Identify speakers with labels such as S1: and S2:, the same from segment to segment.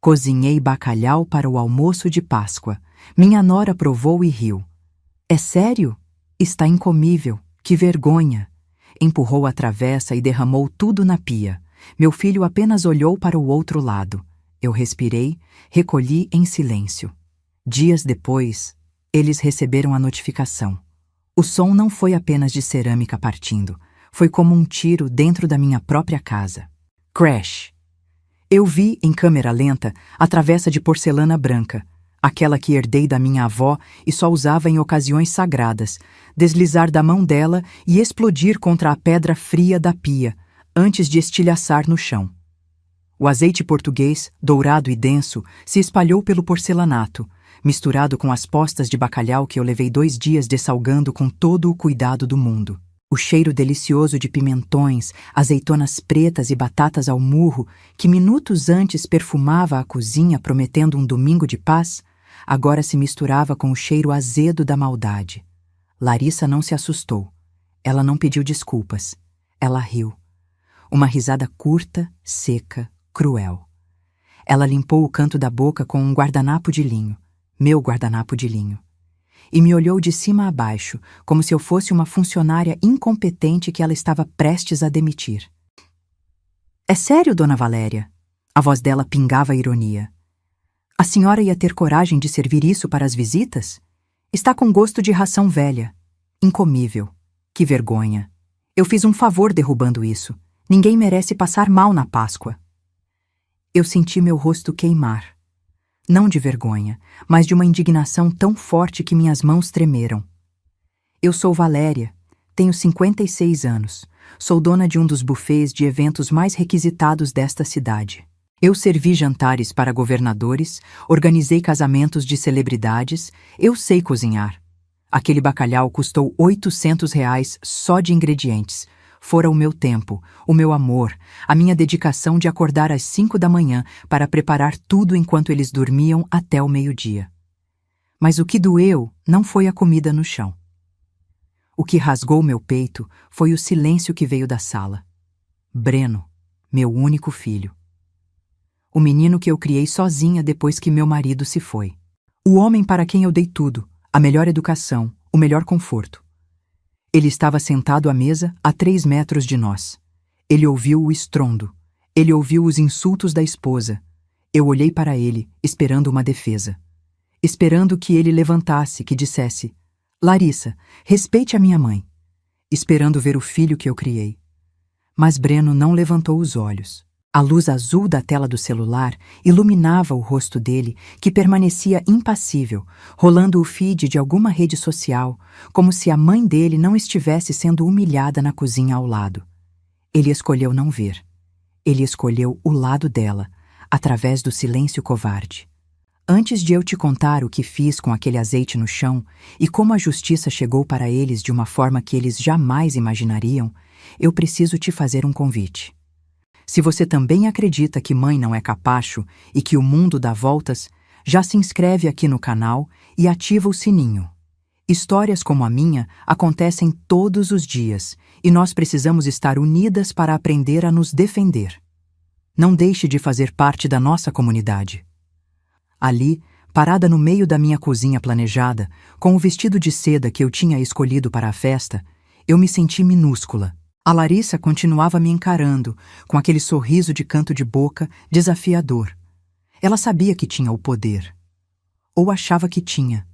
S1: Cozinhei bacalhau para o almoço de Páscoa. Minha nora provou e riu. É sério? Está incomível. Que vergonha! Empurrou a travessa e derramou tudo na pia. Meu filho apenas olhou para o outro lado. Eu respirei, recolhi em silêncio. Dias depois, eles receberam a notificação. O som não foi apenas de cerâmica partindo. Foi como um tiro dentro da minha própria casa. Crash! Eu vi, em câmera lenta, a travessa de porcelana branca, aquela que herdei da minha avó e só usava em ocasiões sagradas, deslizar da mão dela e explodir contra a pedra fria da pia, antes de estilhaçar no chão. O azeite português, dourado e denso, se espalhou pelo porcelanato, misturado com as postas de bacalhau que eu levei 2 dias dessalgando com todo o cuidado do mundo. O cheiro delicioso de pimentões, azeitonas pretas e batatas ao murro, que minutos antes perfumava a cozinha prometendo um domingo de paz, agora se misturava com o cheiro azedo da maldade. Larissa não se assustou. Ela não pediu desculpas. Ela riu. Uma risada curta, seca, cruel. Ela limpou o canto da boca com um guardanapo de linho, meu guardanapo de linho, e me olhou de cima a baixo, como se eu fosse uma funcionária incompetente que ela estava prestes a demitir. É sério, dona Valéria? A voz dela pingava ironia. A senhora ia ter coragem de servir isso para as visitas? Está com gosto de ração velha. Incomível. Que vergonha. Eu fiz um favor derrubando isso. Ninguém merece passar mal na Páscoa. Eu senti meu rosto queimar. Não de vergonha, mas de uma indignação tão forte que minhas mãos tremeram. Eu sou Valéria, tenho 56 anos, sou dona de um dos buffets de eventos mais requisitados desta cidade. Eu servi jantares para governadores, organizei casamentos de celebridades, eu sei cozinhar. Aquele bacalhau custou R$ 800 só de ingredientes. Fora o meu tempo, o meu amor, a minha dedicação de acordar às 5 da manhã para preparar tudo enquanto eles dormiam até o meio-dia. Mas o que doeu não foi a comida no chão. O que rasgou meu peito foi o silêncio que veio da sala. Breno, meu único filho. O menino que eu criei sozinha depois que meu marido se foi. O homem para quem eu dei tudo, a melhor educação, o melhor conforto. Ele estava sentado à mesa a 3 metros de nós. Ele ouviu o estrondo. Ele ouviu os insultos da esposa. Eu olhei para ele, esperando uma defesa. Esperando que ele levantasse, que dissesse: Larissa, respeite a minha mãe. Esperando ver o filho que eu criei. Mas Breno não levantou os olhos. A luz azul da tela do celular iluminava o rosto dele, que permanecia impassível, rolando o feed de alguma rede social, como se a mãe dele não estivesse sendo humilhada na cozinha ao lado. Ele escolheu não ver. Ele escolheu o lado dela, através do silêncio covarde. Antes de eu te contar o que fiz com aquele azeite no chão e como a justiça chegou para eles de uma forma que eles jamais imaginariam, eu preciso te fazer um convite. Se você também acredita que mãe não é capacho e que o mundo dá voltas, já se inscreve aqui no canal e ativa o sininho. Histórias como a minha acontecem todos os dias e nós precisamos estar unidas para aprender a nos defender. Não deixe de fazer parte da nossa comunidade. Ali, parada no meio da minha cozinha planejada, com o vestido de seda que eu tinha escolhido para a festa, eu me senti minúscula. A Larissa continuava me encarando, com aquele sorriso de canto de boca desafiador. Ela sabia que tinha o poder. Ou achava que tinha.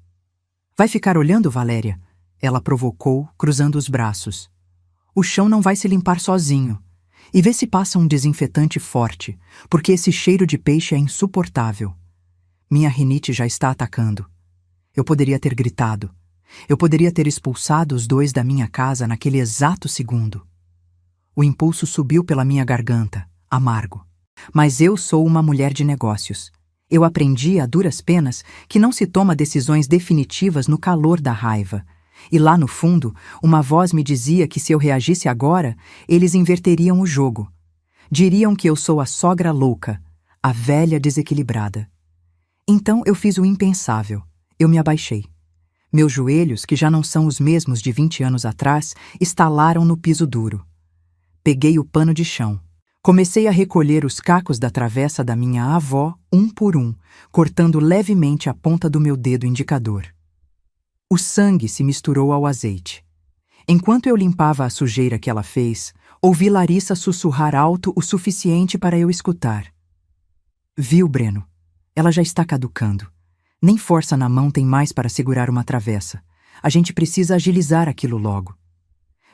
S1: Vai ficar olhando, Valéria? Ela provocou, cruzando os braços. O chão não vai se limpar sozinho. E vê se passa um desinfetante forte, porque esse cheiro de peixe é insuportável. Minha rinite já está atacando. Eu poderia ter gritado. Eu poderia ter expulsado os 2 da minha casa naquele exato segundo. O impulso subiu pela minha garganta, amargo. Mas eu sou uma mulher de negócios. Eu aprendi a duras penas que não se toma decisões definitivas no calor da raiva. E lá no fundo, uma voz me dizia que se eu reagisse agora, eles inverteriam o jogo. Diriam que eu sou a sogra louca, a velha desequilibrada. Então eu fiz o impensável. Eu me abaixei. Meus joelhos, que já não são os mesmos de 20 anos atrás, estalaram no piso duro. Peguei o pano de chão. Comecei a recolher os cacos da travessa da minha avó, um por um, cortando levemente a ponta do meu dedo indicador. O sangue se misturou ao azeite. Enquanto eu limpava a sujeira que ela fez, ouvi Larissa sussurrar alto o suficiente para eu escutar. Viu, Breno? Ela já está caducando. Nem força na mão tem mais para segurar uma travessa. A gente precisa agilizar aquilo logo.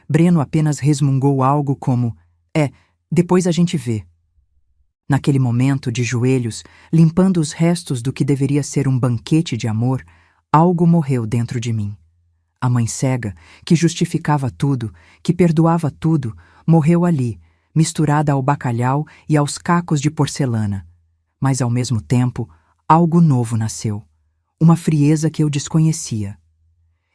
S1: Breno apenas resmungou algo como: depois a gente vê. Naquele momento, de joelhos, limpando os restos do que deveria ser um banquete de amor, algo morreu dentro de mim. A mãe cega, que justificava tudo, que perdoava tudo, morreu ali, misturada ao bacalhau e aos cacos de porcelana. Mas, ao mesmo tempo, algo novo nasceu. Uma frieza que eu desconhecia.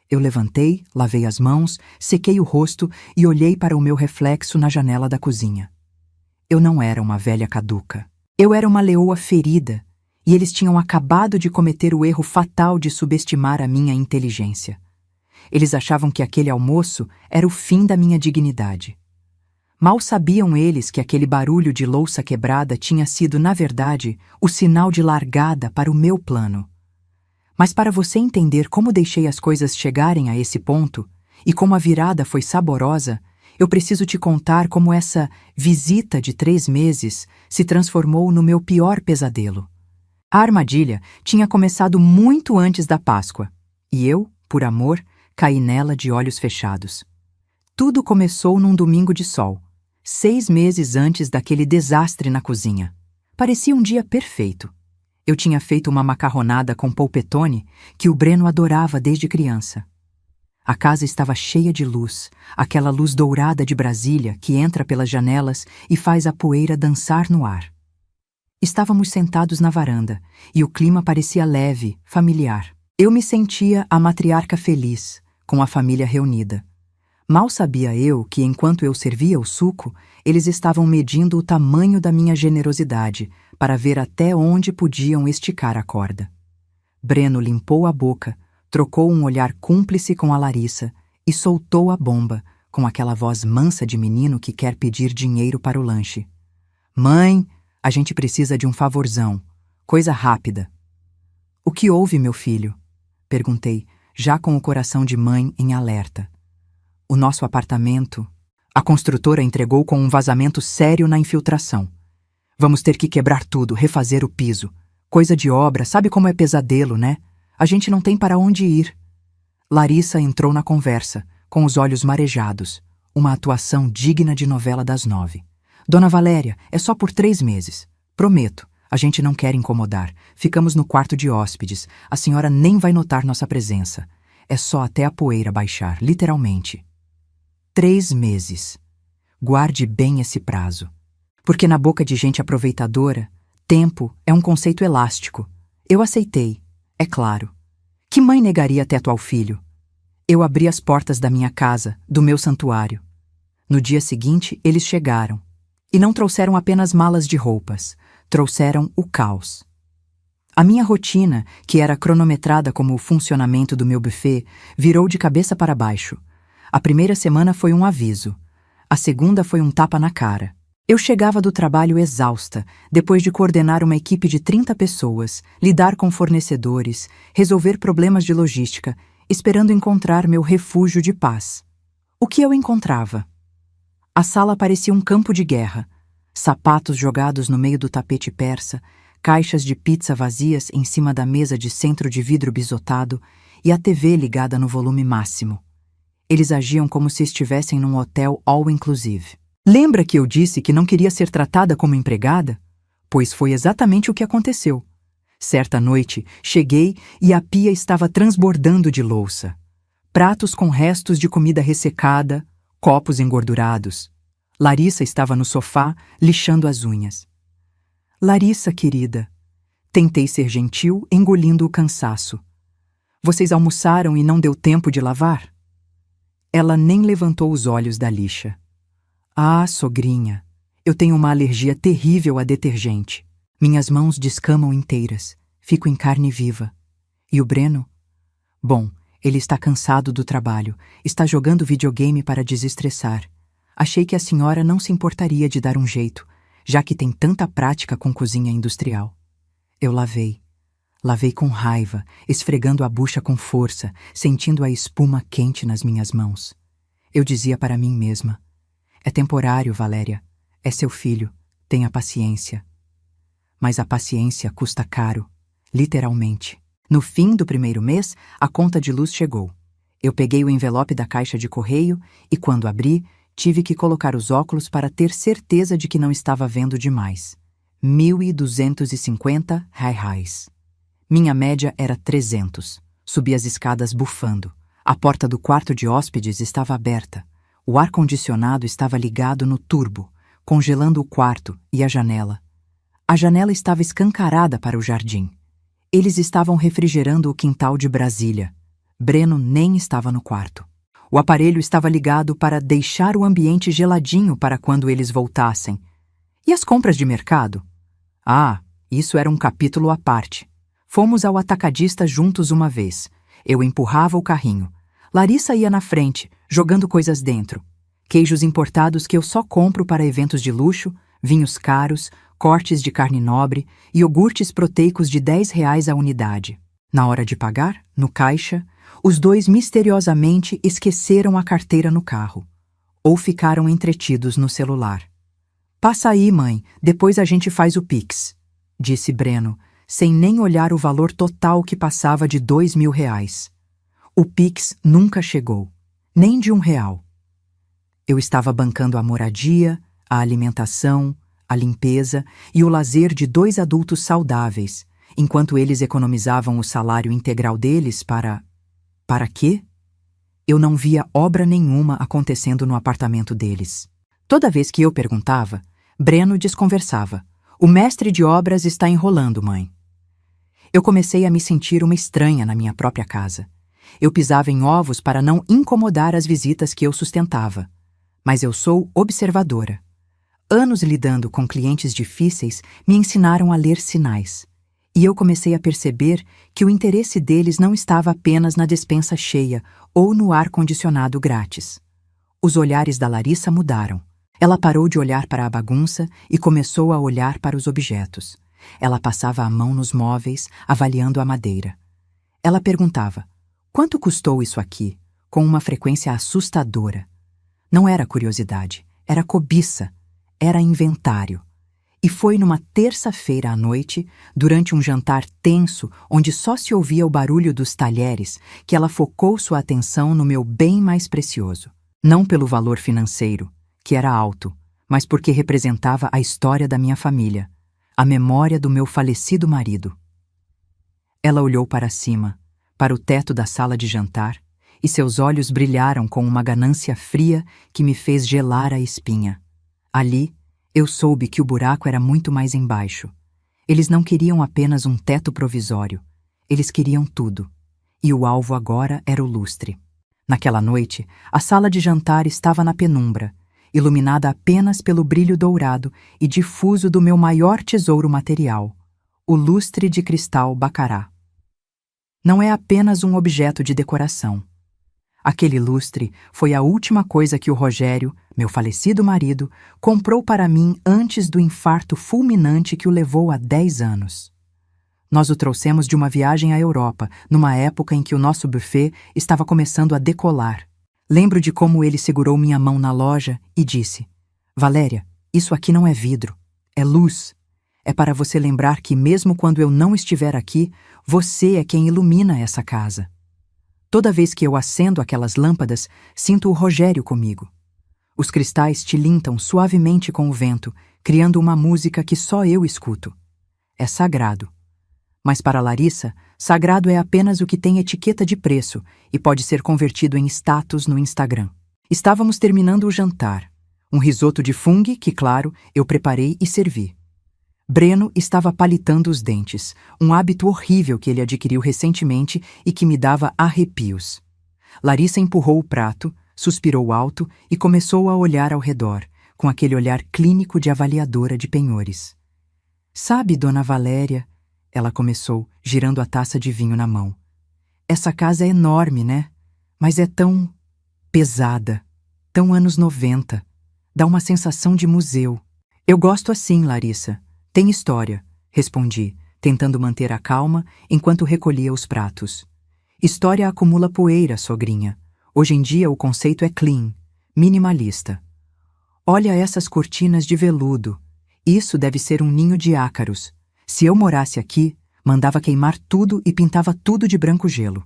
S1: Eu levantei, lavei as mãos, sequei o rosto e olhei para o meu reflexo na janela da cozinha. Eu não era uma velha caduca. Eu era uma leoa ferida, e eles tinham acabado de cometer o erro fatal de subestimar a minha inteligência. Eles achavam que aquele almoço era o fim da minha dignidade. Mal sabiam eles que aquele barulho de louça quebrada tinha sido, na verdade, o sinal de largada para o meu plano. Mas para você entender como deixei as coisas chegarem a esse ponto, e como a virada foi saborosa, eu preciso te contar como essa visita de 3 meses se transformou no meu pior pesadelo. A armadilha tinha começado muito antes da Páscoa, e eu, por amor, caí nela de olhos fechados. Tudo começou num domingo de sol, 6 meses antes daquele desastre na cozinha. Parecia um dia perfeito. Eu tinha feito uma macarronada com polpetone que o Breno adorava desde criança. A casa estava cheia de luz, aquela luz dourada de Brasília que entra pelas janelas e faz a poeira dançar no ar. Estávamos sentados na varanda e o clima parecia leve, familiar. Eu me sentia a matriarca feliz, com a família reunida. Mal sabia eu que, enquanto eu servia o suco, eles estavam medindo o tamanho da minha generosidade para ver até onde podiam esticar a corda. Breno limpou a boca, trocou um olhar cúmplice com a Larissa e soltou a bomba, com aquela voz mansa de menino que quer pedir dinheiro para o lanche. Mãe, a gente precisa de um favorzão. Coisa rápida. O que houve, meu filho? Perguntei, já com o coração de mãe em alerta. O nosso apartamento... A construtora entregou com um vazamento sério na infiltração. Vamos ter que quebrar tudo, refazer o piso. Coisa de obra, sabe como é pesadelo, né? A gente não tem para onde ir. Larissa entrou na conversa, com os olhos marejados. Uma atuação digna de novela das 9. Dona Valéria, é só por 3 meses. Prometo, a gente não quer incomodar. Ficamos no quarto de hóspedes. A senhora nem vai notar nossa presença. É só até a poeira baixar, literalmente. 3 meses. Guarde bem esse prazo. Porque na boca de gente aproveitadora, tempo é um conceito elástico. Eu aceitei, é claro. Que mãe negaria teto ao filho? Eu abri as portas da minha casa, do meu santuário. No dia seguinte, eles chegaram. E não trouxeram apenas malas de roupas. Trouxeram o caos. A minha rotina, que era cronometrada como o funcionamento do meu buffet, virou de cabeça para baixo. A primeira semana foi um aviso. A segunda foi um tapa na cara. Eu chegava do trabalho exausta, depois de coordenar uma equipe de 30 pessoas, lidar com fornecedores, resolver problemas de logística, esperando encontrar meu refúgio de paz. O que eu encontrava? A sala parecia um campo de guerra. Sapatos jogados no meio do tapete persa, caixas de pizza vazias em cima da mesa de centro de vidro bisotado e a TV ligada no volume máximo. Eles agiam como se estivessem num hotel all-inclusive. Lembra que eu disse que não queria ser tratada como empregada? Pois foi exatamente o que aconteceu. Certa noite, cheguei e a pia estava transbordando de louça. Pratos com restos de comida ressecada, copos engordurados. Larissa estava no sofá, lixando as unhas. Larissa, querida. Tentei ser gentil, engolindo o cansaço. Vocês almoçaram e não deu tempo de lavar? Ela nem levantou os olhos da lixa. Ah, sogrinha, eu tenho uma alergia terrível a detergente. Minhas mãos descamam inteiras, fico em carne viva. E o Breno? Bom, ele está cansado do trabalho, está jogando videogame para desestressar. Achei que a senhora não se importaria de dar um jeito, já que tem tanta prática com cozinha industrial. Eu lavei. Lavei com raiva, esfregando a bucha com força, sentindo a espuma quente nas minhas mãos. Eu dizia para mim mesma: é temporário, Valéria. É seu filho. Tenha paciência. Mas a paciência custa caro, literalmente. No fim do primeiro mês, a conta de luz chegou. Eu peguei o envelope da caixa de correio e, quando abri, tive que colocar os óculos para ter certeza de que não estava vendo demais. R$ 1.250. Minha média era 300. Subi as escadas bufando. A porta do quarto de hóspedes estava aberta. O ar-condicionado estava ligado no turbo, congelando o quarto e a janela. A janela estava escancarada para o jardim. Eles estavam refrigerando o quintal de Brasília. Breno nem estava no quarto. O aparelho estava ligado para deixar o ambiente geladinho para quando eles voltassem. E as compras de mercado? Ah, isso era um capítulo à parte. Fomos ao atacadista juntos uma vez. Eu empurrava o carrinho. Larissa ia na frente, jogando coisas dentro. Queijos importados que eu só compro para eventos de luxo, vinhos caros, cortes de carne nobre e iogurtes proteicos de R$ 10 a unidade. Na hora de pagar, no caixa, os dois misteriosamente esqueceram a carteira no carro. Ou ficaram entretidos no celular. Passa aí, mãe, depois a gente faz o Pix, disse Breno, sem nem olhar o valor total que passava de R$ 2.000. O Pix nunca chegou, nem de R$ 1. Eu estava bancando a moradia, a alimentação, a limpeza e o lazer de 2 adultos saudáveis, enquanto eles economizavam o salário integral deles para... Para quê? Eu não via obra nenhuma acontecendo no apartamento deles. Toda vez que eu perguntava, Breno desconversava. O mestre de obras está enrolando, mãe. Eu comecei a me sentir uma estranha na minha própria casa. Eu pisava em ovos para não incomodar as visitas que eu sustentava. Mas eu sou observadora. Anos lidando com clientes difíceis me ensinaram a ler sinais. E eu comecei a perceber que o interesse deles não estava apenas na despensa cheia ou no ar-condicionado grátis. Os olhares da Larissa mudaram. Ela parou de olhar para a bagunça e começou a olhar para os objetos. Ela passava a mão nos móveis, avaliando a madeira. Ela perguntava: quanto custou isso aqui? Com uma frequência assustadora. Não era curiosidade, era cobiça, era inventário. E foi numa terça-feira à noite, durante um jantar tenso, onde só se ouvia o barulho dos talheres, que ela focou sua atenção no meu bem mais precioso. Não pelo valor financeiro, que era alto, mas porque representava a história da minha família, a memória do meu falecido marido. Ela olhou para cima, para o teto da sala de jantar, e seus olhos brilharam com uma ganância fria que me fez gelar a espinha. Ali, eu soube que o buraco era muito mais embaixo. Eles não queriam apenas um teto provisório. Eles queriam tudo. E o alvo agora era o lustre. Naquela noite, a sala de jantar estava na penumbra, iluminada apenas pelo brilho dourado e difuso do meu maior tesouro material, o lustre de cristal Baccarat. Não é apenas um objeto de decoração. Aquele lustre foi a última coisa que o Rogério, meu falecido marido, comprou para mim antes do infarto fulminante que o levou há 10 anos. Nós o trouxemos de uma viagem à Europa, numa época em que o nosso buffet estava começando a decolar. Lembro de como ele segurou minha mão na loja e disse: Valéria, isso aqui não é vidro, é luz. É para você lembrar que mesmo quando eu não estiver aqui, você é quem ilumina essa casa. Toda vez que eu acendo aquelas lâmpadas, sinto o Rogério comigo. Os cristais tilintam suavemente com o vento, criando uma música que só eu escuto. É sagrado. Mas para Larissa, sagrado é apenas o que tem etiqueta de preço e pode ser convertido em status no Instagram. Estávamos terminando o jantar. Um risoto de fungo que, claro, eu preparei e servi. Breno estava palitando os dentes, um hábito horrível que ele adquiriu recentemente e que me dava arrepios. Larissa empurrou o prato, suspirou alto e começou a olhar ao redor, com aquele olhar clínico de avaliadora de penhores. Sabe, dona Valéria, ela começou, girando a taça de vinho na mão. Essa casa é enorme, né? Mas é tão pesada, tão anos 90. Dá uma sensação de museu. Eu gosto assim, Larissa. Tem história, respondi, tentando manter a calma enquanto recolhia os pratos. História acumula poeira, sogrinha. Hoje em dia o conceito é clean, minimalista. Olha essas cortinas de veludo. Isso deve ser um ninho de ácaros. Se eu morasse aqui, mandava queimar tudo e pintava tudo de branco gelo.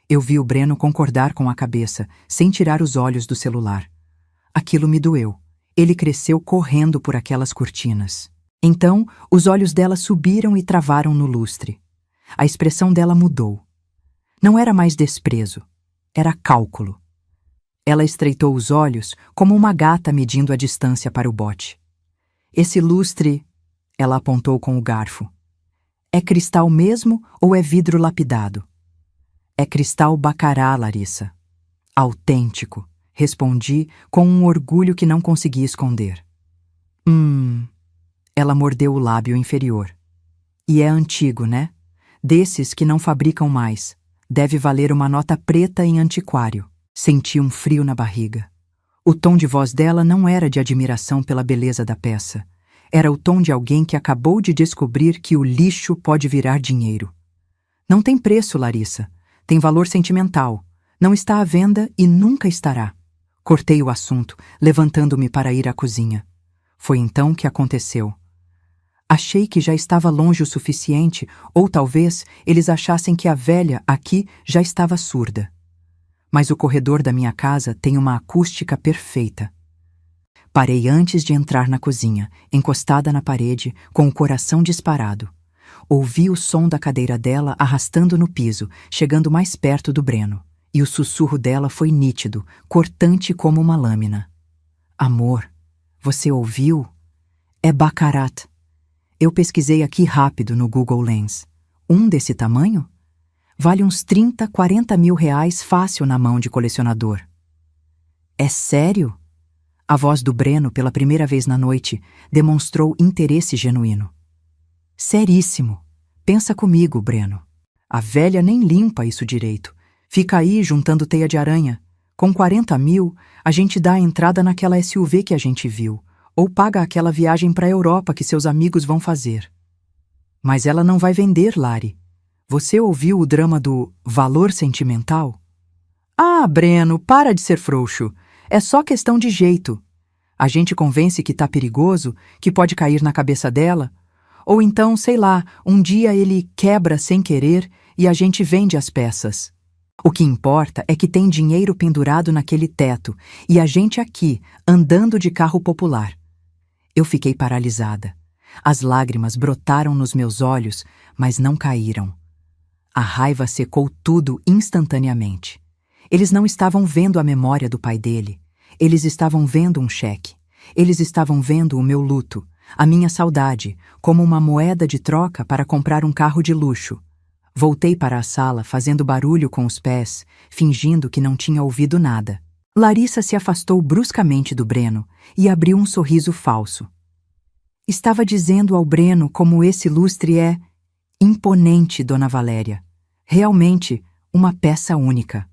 S1: Eu vi o Breno concordar com a cabeça, sem tirar os olhos do celular. Aquilo me doeu. Ele cresceu correndo por aquelas cortinas. Então, os olhos dela subiram e travaram no lustre. A expressão dela mudou. Não era mais desprezo, era cálculo. Ela estreitou os olhos como uma gata medindo a distância para o bote. Esse lustre, ela apontou com o garfo. É cristal mesmo ou é vidro lapidado? É cristal bacará, Larissa. Autêntico, respondi com um orgulho que não consegui esconder. Ela mordeu o lábio inferior. E é antigo, né? Desses que não fabricam mais. Deve valer uma nota preta em antiquário. Senti um frio na barriga. O tom de voz dela não era de admiração pela beleza da peça. Era o tom de alguém que acabou de descobrir que o lixo pode virar dinheiro. Não tem preço, Larissa. Tem valor sentimental. Não está à venda e nunca estará. Cortei o assunto, levantando-me para ir à cozinha. Foi então que aconteceu. Achei que já estava longe o suficiente, ou talvez eles achassem que a velha aqui já estava surda. Mas o corredor da minha casa tem uma acústica perfeita. Parei antes de entrar na cozinha, encostada na parede, com o coração disparado. Ouvi o som da cadeira dela arrastando no piso, chegando mais perto do Breno. E o sussurro dela foi nítido, cortante como uma lâmina. Amor, você ouviu? É baccarat. Eu pesquisei aqui rápido no Google Lens. Um desse tamanho? Vale uns 30, 40 mil reais fácil na mão de colecionador. É sério? A voz do Breno, pela primeira vez na noite, demonstrou interesse genuíno. Seríssimo. Pensa comigo, Breno. A velha nem limpa isso direito. Fica aí juntando teia de aranha. Com 40 mil, a gente dá a entrada naquela SUV que a gente viu, ou paga aquela viagem para a Europa que seus amigos vão fazer. Mas ela não vai vender, Lari. Você ouviu o drama do valor sentimental? Ah, Breno, para de ser frouxo. É só questão de jeito. A gente convence que tá perigoso, que pode cair na cabeça dela. Ou então, sei lá, um dia ele quebra sem querer e a gente vende as peças. O que importa é que tem dinheiro pendurado naquele teto e a gente aqui, andando de carro popular. Eu fiquei paralisada. As lágrimas brotaram nos meus olhos, mas não caíram. A raiva secou tudo instantaneamente. Eles não estavam vendo a memória do pai dele. Eles estavam vendo um cheque. Eles estavam vendo o meu luto, a minha saudade, como uma moeda de troca para comprar um carro de luxo. Voltei para a sala fazendo barulho com os pés, fingindo que não tinha ouvido nada. Larissa se afastou bruscamente do Breno e abriu um sorriso falso. Estava dizendo ao Breno como esse lustre é imponente, Dona Valéria. Realmente, uma peça única.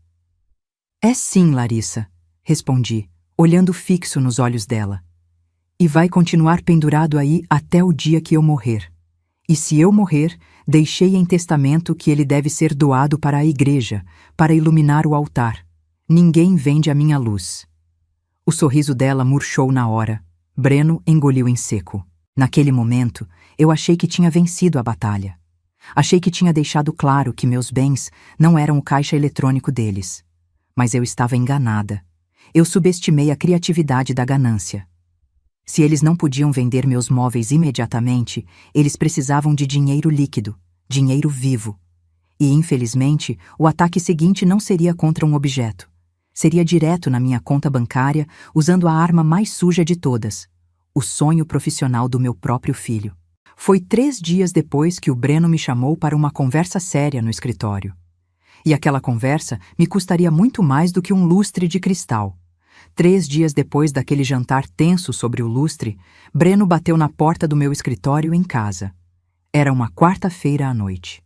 S1: É sim, Larissa, respondi, olhando fixo nos olhos dela. E vai continuar pendurado aí até o dia que eu morrer. E se eu morrer, deixei em testamento que ele deve ser doado para a igreja, para iluminar o altar. Ninguém vende a minha luz. O sorriso dela murchou na hora. Breno engoliu em seco. Naquele momento, eu achei que tinha vencido a batalha. Achei que tinha deixado claro que meus bens não eram o caixa eletrônico deles. Mas eu estava enganada. Eu subestimei a criatividade da ganância. Se eles não podiam vender meus móveis imediatamente, eles precisavam de dinheiro líquido, dinheiro vivo. E, infelizmente, o ataque seguinte não seria contra um objeto. Seria direto na minha conta bancária, usando a arma mais suja de todas, o sonho profissional do meu próprio filho. Foi 3 dias depois que o Breno me chamou para uma conversa séria no escritório. E aquela conversa me custaria muito mais do que um lustre de cristal. 3 dias depois daquele jantar tenso sobre o lustre, Breno bateu na porta do meu escritório em casa. Era uma quarta-feira à noite.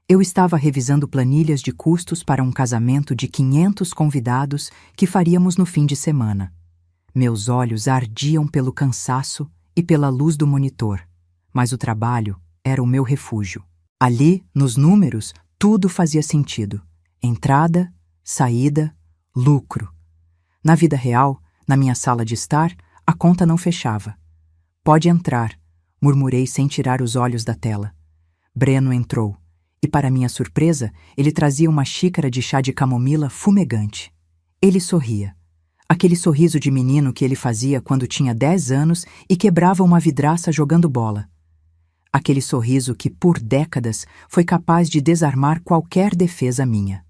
S1: Eu estava revisando planilhas de custos para um casamento de 500 convidados que faríamos no fim de semana. Meus olhos ardiam pelo cansaço e pela luz do monitor, mas o trabalho era o meu refúgio. Ali, nos números, tudo fazia sentido. Entrada, saída, lucro. Na vida real, na minha sala de estar, a conta não fechava. Pode entrar, murmurei sem tirar os olhos da tela. Breno entrou, e para minha surpresa, ele trazia uma xícara de chá de camomila fumegante. Ele sorria. Aquele sorriso de menino que ele fazia quando tinha 10 anos e quebrava uma vidraça jogando bola. Aquele sorriso que, por décadas, foi capaz de desarmar qualquer defesa minha.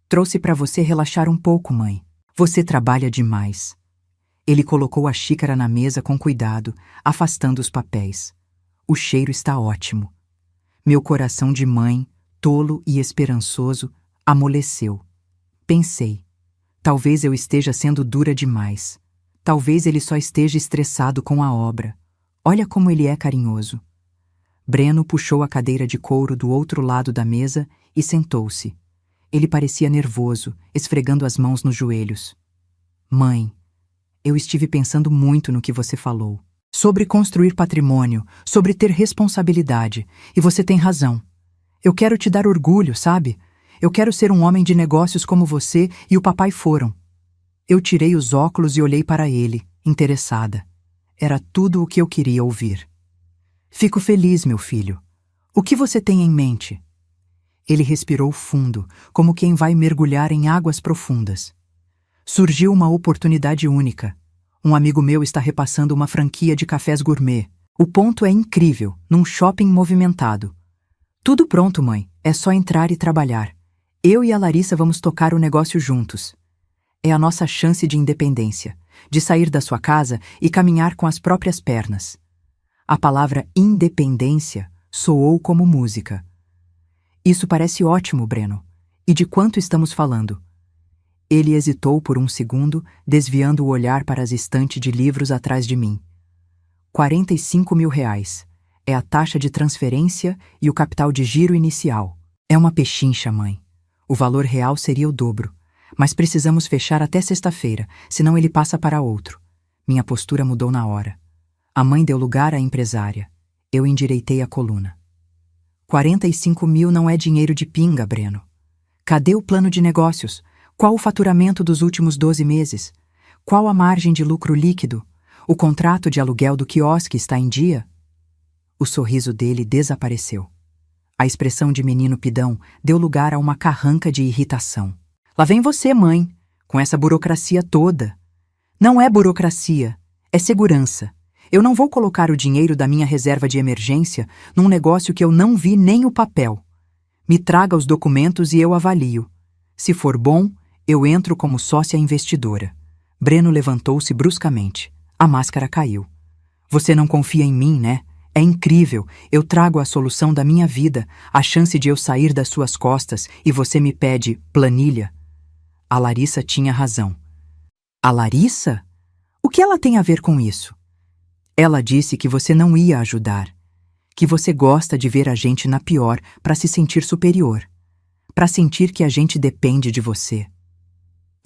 S1: Trouxe para você relaxar um pouco, mãe. Você trabalha demais. Ele colocou a xícara na mesa com cuidado, afastando os papéis. O cheiro está ótimo. Meu coração de mãe, tolo e esperançoso, amoleceu. Pensei, talvez eu esteja sendo dura demais. Talvez ele só esteja estressado com a obra. Olha como ele é carinhoso. Breno puxou a cadeira de couro do outro lado da mesa e sentou-se. Ele parecia nervoso, esfregando as mãos nos joelhos. Mãe, eu estive pensando muito no que você falou. Sobre construir patrimônio, sobre ter responsabilidade, e você tem razão. Eu quero te dar orgulho, sabe? Eu quero ser um homem de negócios como você e o papai foram. Eu tirei os óculos e olhei para ele, interessada. Era tudo o que eu queria ouvir. Fico feliz, meu filho. O que você tem em mente? Ele respirou fundo, como quem vai mergulhar em águas profundas. Surgiu uma oportunidade única. Um amigo meu está repassando uma franquia de cafés gourmet. O ponto é incrível, num shopping movimentado. Tudo pronto, mãe. É só entrar e trabalhar. Eu e a Larissa vamos tocar o negócio juntos. É a nossa chance de independência, de sair da sua casa e caminhar com as próprias pernas. A palavra independência soou como música. Isso parece ótimo, Breno. E de quanto estamos falando? Ele hesitou por um segundo, desviando o olhar para as estantes de livros atrás de mim. R$ 45.000. É a taxa de transferência e o capital de giro inicial. É uma pechincha, mãe. O valor real seria o dobro. Mas precisamos fechar até sexta-feira, senão ele passa para outro. Minha postura mudou na hora. A mãe deu lugar à empresária. Eu endireitei a coluna. 45 mil não é dinheiro de pinga, Breno. Cadê o plano de negócios? Qual o faturamento dos últimos 12 meses? Qual a margem de lucro líquido? O contrato de aluguel do quiosque está em dia? O sorriso dele desapareceu. A expressão de menino pidão deu lugar a uma carranca de irritação. Lá vem você, mãe, com essa burocracia toda. Não é burocracia, é segurança. Eu não vou colocar o dinheiro da minha reserva de emergência num negócio que eu não vi nem o papel. Me traga os documentos e eu avalio. Se for bom, eu entro como sócia investidora. Breno levantou-se bruscamente. A máscara caiu. Você não confia em mim, né? É incrível. Eu trago a solução da minha vida, a chance de eu sair das suas costas e você me pede planilha. A Larissa tinha razão. A Larissa? O que ela tem a ver com isso? Ela disse que você não ia ajudar, que você gosta de ver a gente na pior para se sentir superior, para sentir que a gente depende de você.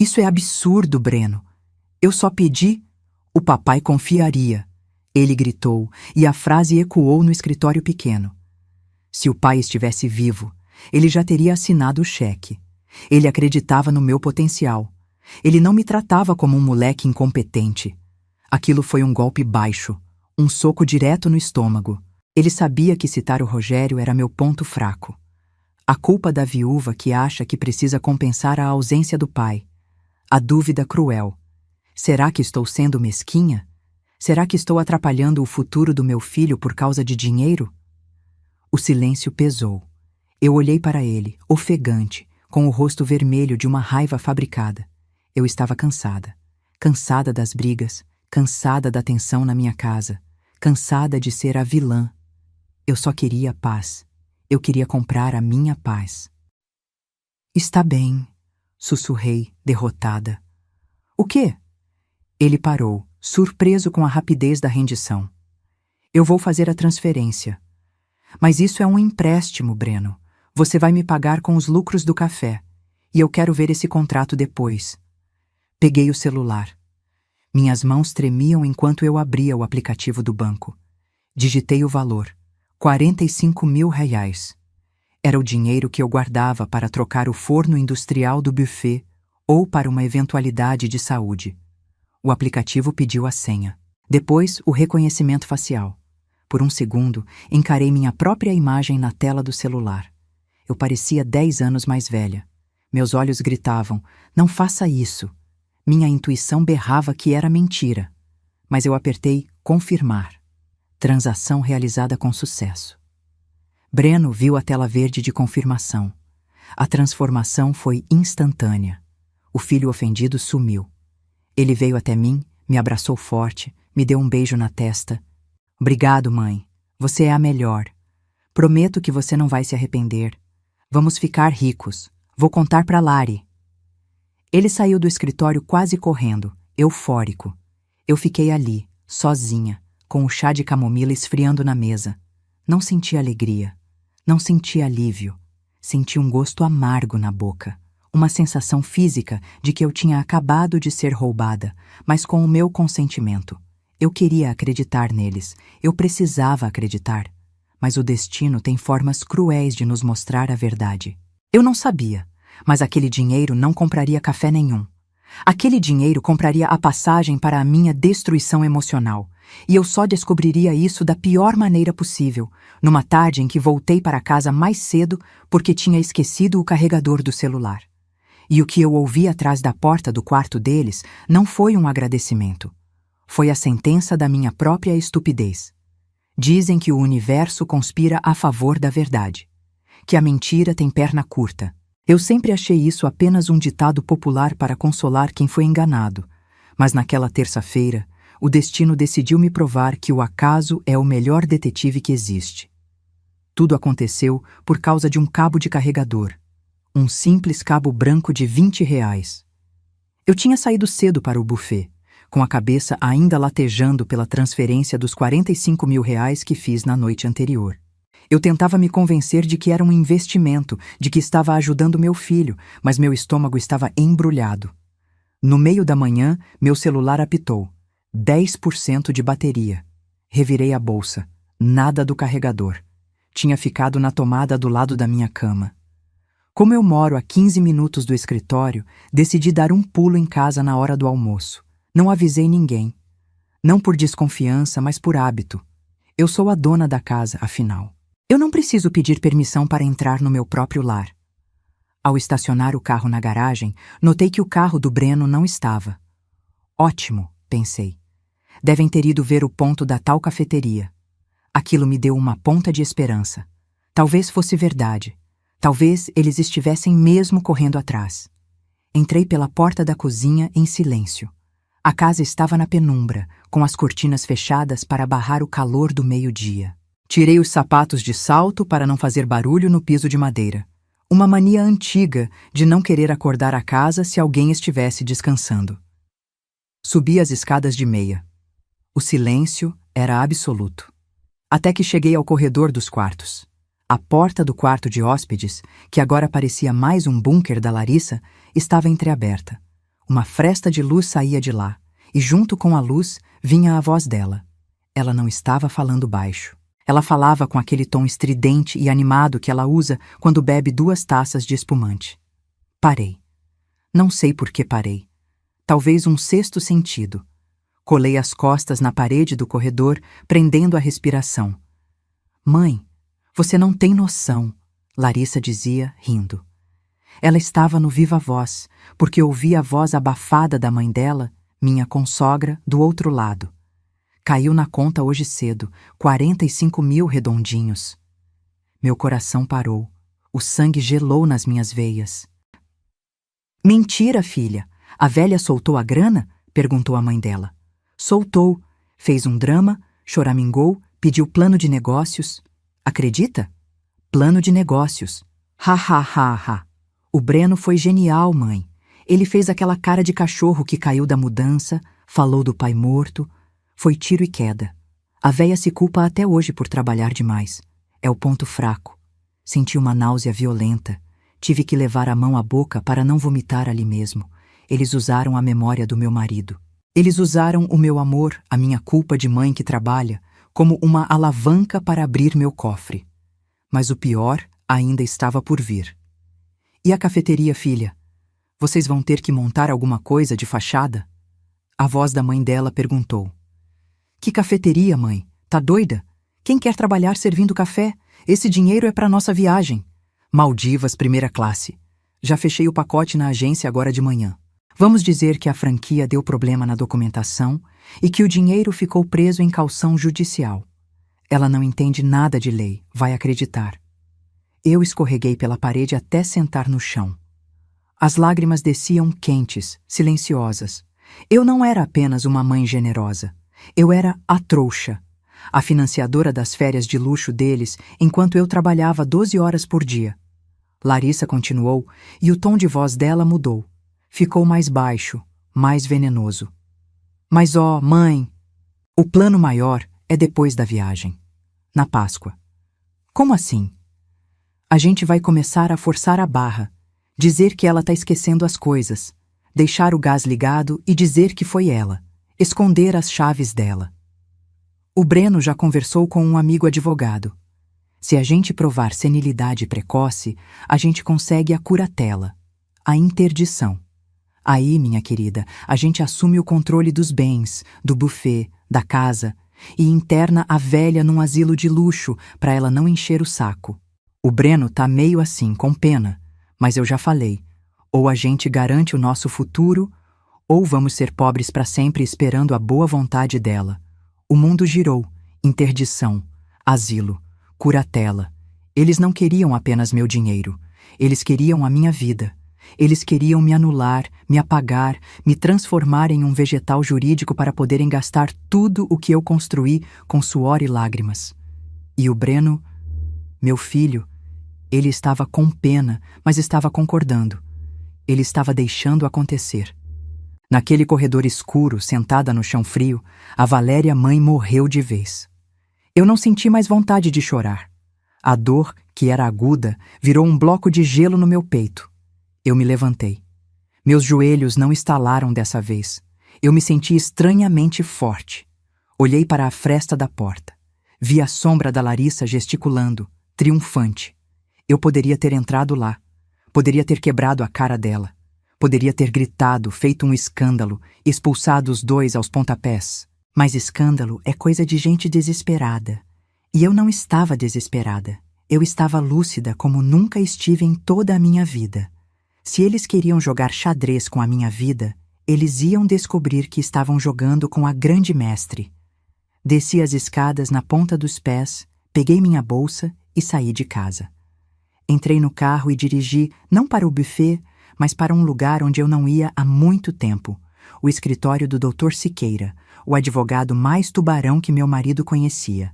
S1: Isso é absurdo, Breno. Eu só pedi. O papai confiaria. Ele gritou, e a frase ecoou no escritório pequeno. Se o pai estivesse vivo, ele já teria assinado o cheque. Ele acreditava no meu potencial. Ele não me tratava como um moleque incompetente. Aquilo foi um golpe baixo, um soco direto no estômago. Ele sabia que citar o Rogério era meu ponto fraco. A culpa da viúva que acha que precisa compensar a ausência do pai. A dúvida cruel. Será que estou sendo mesquinha? Será que estou atrapalhando o futuro do meu filho por causa de dinheiro? O silêncio pesou. Eu olhei para ele, ofegante, com o rosto vermelho de uma raiva fabricada. Eu estava cansada. Cansada das brigas, cansada da tensão na minha casa, cansada de ser a vilã. Eu só queria paz. Eu queria comprar a minha paz. Está bem, sussurrei, derrotada. O quê? Ele parou, surpreso com a rapidez da rendição. Eu vou fazer a transferência. Mas isso é um empréstimo, Breno. Você vai me pagar com os lucros do café. E eu quero ver esse contrato depois. Peguei o celular. Minhas mãos tremiam enquanto eu abria o aplicativo do banco. Digitei o valor. R$ 45.000. Era o dinheiro que eu guardava para trocar o forno industrial do buffet ou para uma eventualidade de saúde. O aplicativo pediu a senha. Depois, o reconhecimento facial. Por um segundo, encarei minha própria imagem na tela do celular. Eu parecia 10 anos mais velha. Meus olhos gritavam, não faça isso. Minha intuição berrava que era mentira. Mas eu apertei confirmar. Transação realizada com sucesso. Breno viu a tela verde de confirmação. A transformação foi instantânea. O filho ofendido sumiu. Ele veio até mim, me abraçou forte, me deu um beijo na testa. Obrigado, mãe. Você é a melhor. Prometo que você não vai se arrepender. Vamos ficar ricos. Vou contar para Lari. Ele saiu do escritório quase correndo, eufórico. Eu fiquei ali, sozinha, com o chá de camomila esfriando na mesa. Não senti alegria. Não senti alívio. Senti um gosto amargo na boca. Uma sensação física de que eu tinha acabado de ser roubada, mas com o meu consentimento. Eu queria acreditar neles. Eu precisava acreditar. Mas o destino tem formas cruéis de nos mostrar a verdade. Eu não sabia, mas aquele dinheiro não compraria café nenhum. Aquele dinheiro compraria a passagem para a minha destruição emocional. E eu só descobriria isso da pior maneira possível, numa tarde em que voltei para casa mais cedo porque tinha esquecido o carregador do celular. E o que eu ouvi atrás da porta do quarto deles não foi um agradecimento. Foi a sentença da minha própria estupidez. Dizem que o universo conspira a favor da verdade, que a mentira tem perna curta. Eu sempre achei isso apenas um ditado popular para consolar quem foi enganado, mas naquela terça-feira, o destino decidiu me provar que o acaso é o melhor detetive que existe. Tudo aconteceu por causa de um cabo de carregador, um simples cabo branco de R$ 20. Eu tinha saído cedo para o buffet, com a cabeça ainda latejando pela transferência dos R$ 45.000 que fiz na noite anterior. Eu tentava me convencer de que era um investimento, de que estava ajudando meu filho, mas meu estômago estava embrulhado. No meio da manhã, meu celular apitou. 10% de bateria. Revirei a bolsa. Nada do carregador. Tinha ficado na tomada do lado da minha cama. Como eu moro a 15 minutos do escritório, decidi dar um pulo em casa na hora do almoço. Não avisei ninguém. Não por desconfiança, mas por hábito. Eu sou a dona da casa, afinal. Eu não preciso pedir permissão para entrar no meu próprio lar. Ao estacionar o carro na garagem, notei que o carro do Breno não estava. Ótimo, pensei. Devem ter ido ver o ponto da tal cafeteria. Aquilo me deu uma ponta de esperança. Talvez fosse verdade. Talvez eles estivessem mesmo correndo atrás. Entrei pela porta da cozinha em silêncio. A casa estava na penumbra, com as cortinas fechadas para barrar o calor do meio-dia. Tirei os sapatos de salto para não fazer barulho no piso de madeira. Uma mania antiga de não querer acordar a casa se alguém estivesse descansando. Subi as escadas de meia. O silêncio era absoluto. Até que cheguei ao corredor dos quartos. A porta do quarto de hóspedes, que agora parecia mais um bunker da Larissa, estava entreaberta. Uma fresta de luz saía de lá, e junto com a luz vinha a voz dela. Ela não estava falando baixo. Ela falava com aquele tom estridente e animado que ela usa quando bebe 2 taças de espumante. Parei. Não sei por que parei. Talvez um sexto sentido. Colei as costas na parede do corredor, prendendo a respiração. Mãe, você não tem noção, Larissa dizia, rindo. Ela estava no viva voz, porque ouvia a voz abafada da mãe dela, minha consogra, do outro lado. Caiu na conta hoje cedo, 45.000 redondinhos. Meu coração parou. O sangue gelou nas minhas veias. Mentira, filha. A velha soltou a grana? Perguntou a mãe dela. Soltou. Fez um drama, choramingou, pediu plano de negócios. Acredita? Plano de negócios. Ha, ha, ha, ha. O Breno foi genial, mãe. Ele fez aquela cara de cachorro que caiu da mudança, falou do pai morto. Foi tiro e queda. A véia se culpa até hoje por trabalhar demais. É o ponto fraco. Senti uma náusea violenta. Tive que levar a mão à boca para não vomitar ali mesmo. Eles usaram a memória do meu marido. Eles usaram o meu amor, a minha culpa de mãe que trabalha, como uma alavanca para abrir meu cofre. Mas o pior ainda estava por vir. E a cafeteria, filha? Vocês vão ter que montar alguma coisa de fachada? A voz da mãe dela perguntou. Que cafeteria, mãe? Tá doida? Quem quer trabalhar servindo café? Esse dinheiro é para nossa viagem. Maldivas, primeira classe. Já fechei o pacote na agência agora de manhã. Vamos dizer que a franquia deu problema na documentação e que o dinheiro ficou preso em caução judicial. Ela não entende nada de lei, vai acreditar. Eu escorreguei pela parede até sentar no chão. As lágrimas desciam quentes, silenciosas. Eu não era apenas uma mãe generosa. Eu era a trouxa, a financiadora das férias de luxo deles enquanto eu trabalhava 12 horas por dia. Larissa continuou e o tom de voz dela mudou. Ficou mais baixo, mais venenoso. Mas ó, mãe, o plano maior é depois da viagem. Na Páscoa. Como assim? A gente vai começar a forçar a barra, dizer que ela tá esquecendo as coisas, deixar o gás ligado e dizer que foi ela, esconder as chaves dela. O Breno já conversou com um amigo advogado. Se a gente provar senilidade precoce, a gente consegue a curatela, a interdição. Aí, minha querida, a gente assume o controle dos bens, do buffet, da casa e interna a velha num asilo de luxo para ela não encher o saco. O Breno tá meio assim, com pena, mas eu já falei, ou a gente garante o nosso futuro, ou vamos ser pobres para sempre esperando a boa vontade dela. O mundo girou, interdição, asilo, curatela. Eles não queriam apenas meu dinheiro, eles queriam a minha vida. Eles queriam me anular, me apagar, me transformar em um vegetal jurídico para poderem gastar tudo o que eu construí com suor e lágrimas. E o Breno, meu filho, ele estava com pena, mas estava concordando. Ele estava deixando acontecer. Naquele corredor escuro, sentada no chão frio, a Valéria mãe morreu de vez. Eu não senti mais vontade de chorar. A dor, que era aguda, virou um bloco de gelo no meu peito. Eu me levantei. Meus joelhos não estalaram dessa vez. Eu me senti estranhamente forte. Olhei para a fresta da porta. Vi a sombra da Larissa gesticulando, triunfante. Eu poderia ter entrado lá. Poderia ter quebrado a cara dela. Poderia ter gritado, feito um escândalo, expulsado os dois aos pontapés. Mas escândalo é coisa de gente desesperada. E eu não estava desesperada. Eu estava lúcida como nunca estive em toda a minha vida. Se eles queriam jogar xadrez com a minha vida, eles iam descobrir que estavam jogando com a grande mestre. Desci as escadas na ponta dos pés, peguei minha bolsa e saí de casa. Entrei no carro e dirigi não para o buffet, mas para um lugar onde eu não ia há muito tempo, o escritório do Dr. Siqueira, o advogado mais tubarão que meu marido conhecia.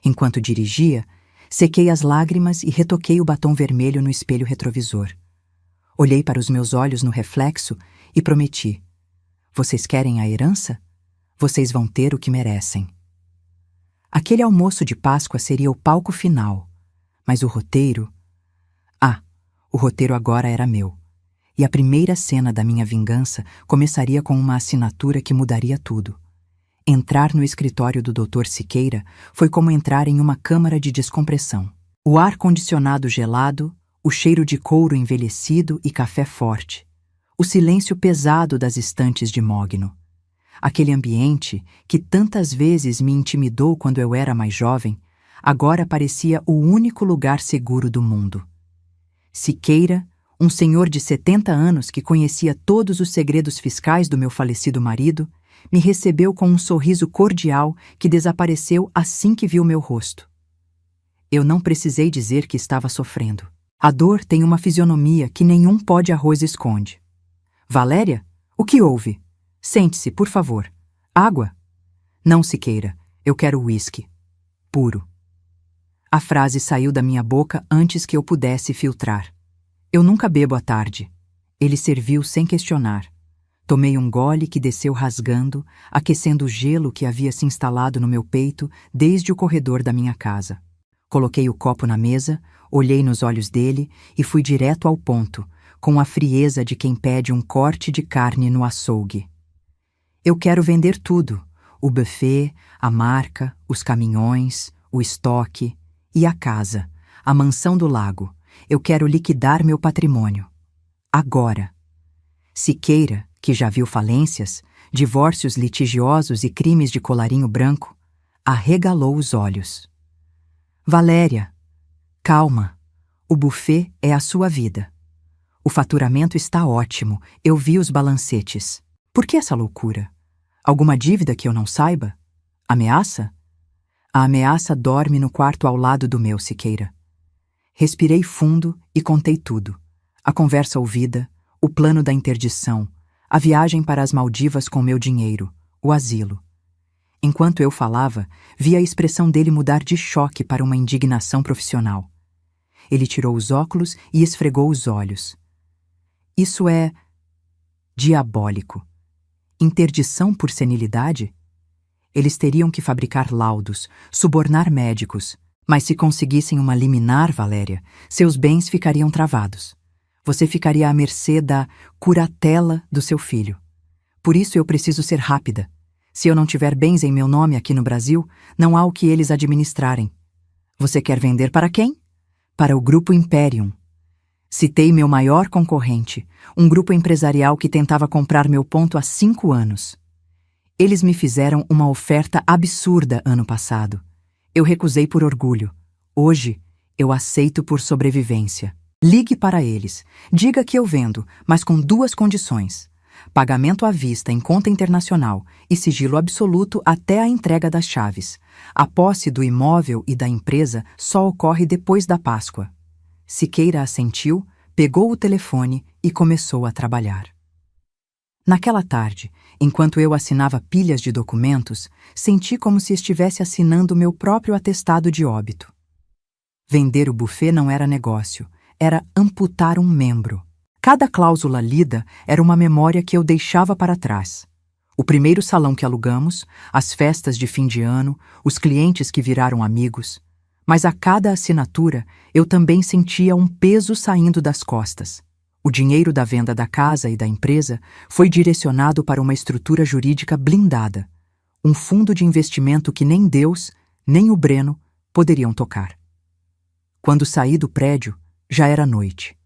S1: Enquanto dirigia, sequei as lágrimas e retoquei o batom vermelho no espelho retrovisor. Olhei para os meus olhos no reflexo e prometi. Vocês querem a herança? Vocês vão ter o que merecem. Aquele almoço de Páscoa seria o palco final, mas o roteiro... o roteiro agora era meu. E a primeira cena da minha vingança começaria com uma assinatura que mudaria tudo. Entrar no escritório do Dr. Siqueira foi como entrar em uma câmara de descompressão. O ar-condicionado gelado, o cheiro de couro envelhecido e café forte, o silêncio pesado das estantes de mogno. Aquele ambiente, que tantas vezes me intimidou quando eu era mais jovem, agora parecia o único lugar seguro do mundo. Siqueira, um senhor de 70 anos que conhecia todos os segredos fiscais do meu falecido marido, me recebeu com um sorriso cordial que desapareceu assim que viu meu rosto. Eu não precisei dizer que estava sofrendo. A dor tem uma fisionomia que nenhum pó de arroz esconde. Valéria? O que houve? Sente-se, por favor. Água? Não, Siqueira. Eu quero uísque. Puro. A frase saiu da minha boca antes que eu pudesse filtrar. Eu nunca bebo à tarde. Ele serviu sem questionar. Tomei um gole que desceu rasgando, aquecendo o gelo que havia se instalado no meu peito desde o corredor da minha casa. Coloquei o copo na mesa, olhei nos olhos dele e fui direto ao ponto, com a frieza de quem pede um corte de carne no açougue. Eu quero vender tudo, O buffet, a marca, os caminhões, o estoque e a casa, a mansão do lago. Eu quero liquidar meu patrimônio. Agora. Siqueira, que já viu falências, divórcios litigiosos e crimes de colarinho branco, arregalou os olhos. Valéria, calma. O buffet é a sua vida. O faturamento está ótimo, eu vi os balancetes. Por que essa loucura? Alguma dívida que eu não saiba? Ameaça? A ameaça dorme no quarto ao lado do meu, Siqueira. Respirei fundo e contei tudo. A conversa ouvida, o plano da interdição, a viagem para as Maldivas com meu dinheiro, o asilo. Enquanto eu falava, vi a expressão dele mudar de choque para uma indignação profissional. Ele tirou os óculos e esfregou os olhos. Isso é diabólico. Interdição por senilidade? Eles teriam que fabricar laudos, subornar médicos, mas se conseguissem uma liminar, Valéria, seus bens ficariam travados. Você ficaria à mercê da curatela do seu filho. Por isso eu preciso ser rápida. Se eu não tiver bens em meu nome aqui no Brasil, não há o que eles administrarem. Você quer vender para quem? Para o Grupo Imperium. Citei meu maior concorrente, um grupo empresarial que tentava comprar meu ponto há 5 anos. Eles me fizeram uma oferta absurda ano passado. Eu recusei por orgulho. Hoje, eu aceito por sobrevivência. Ligue para eles. Diga que eu vendo, mas com 2 condições. Pagamento à vista em conta internacional e sigilo absoluto até a entrega das chaves. A posse do imóvel e da empresa só ocorre depois da Páscoa. Siqueira assentiu, pegou o telefone e começou a trabalhar. Naquela tarde, enquanto eu assinava pilhas de documentos, senti como se estivesse assinando meu próprio atestado de óbito. Vender o buffet não era negócio, era amputar um membro. Cada cláusula lida era uma memória que eu deixava para trás. O primeiro salão que alugamos, as festas de fim de ano, os clientes que viraram amigos. Mas a cada assinatura, eu também sentia um peso saindo das costas. O dinheiro da venda da casa e da empresa foi direcionado para uma estrutura jurídica blindada, um fundo de investimento que nem Deus, nem o Breno poderiam tocar. Quando saí do prédio, já era noite.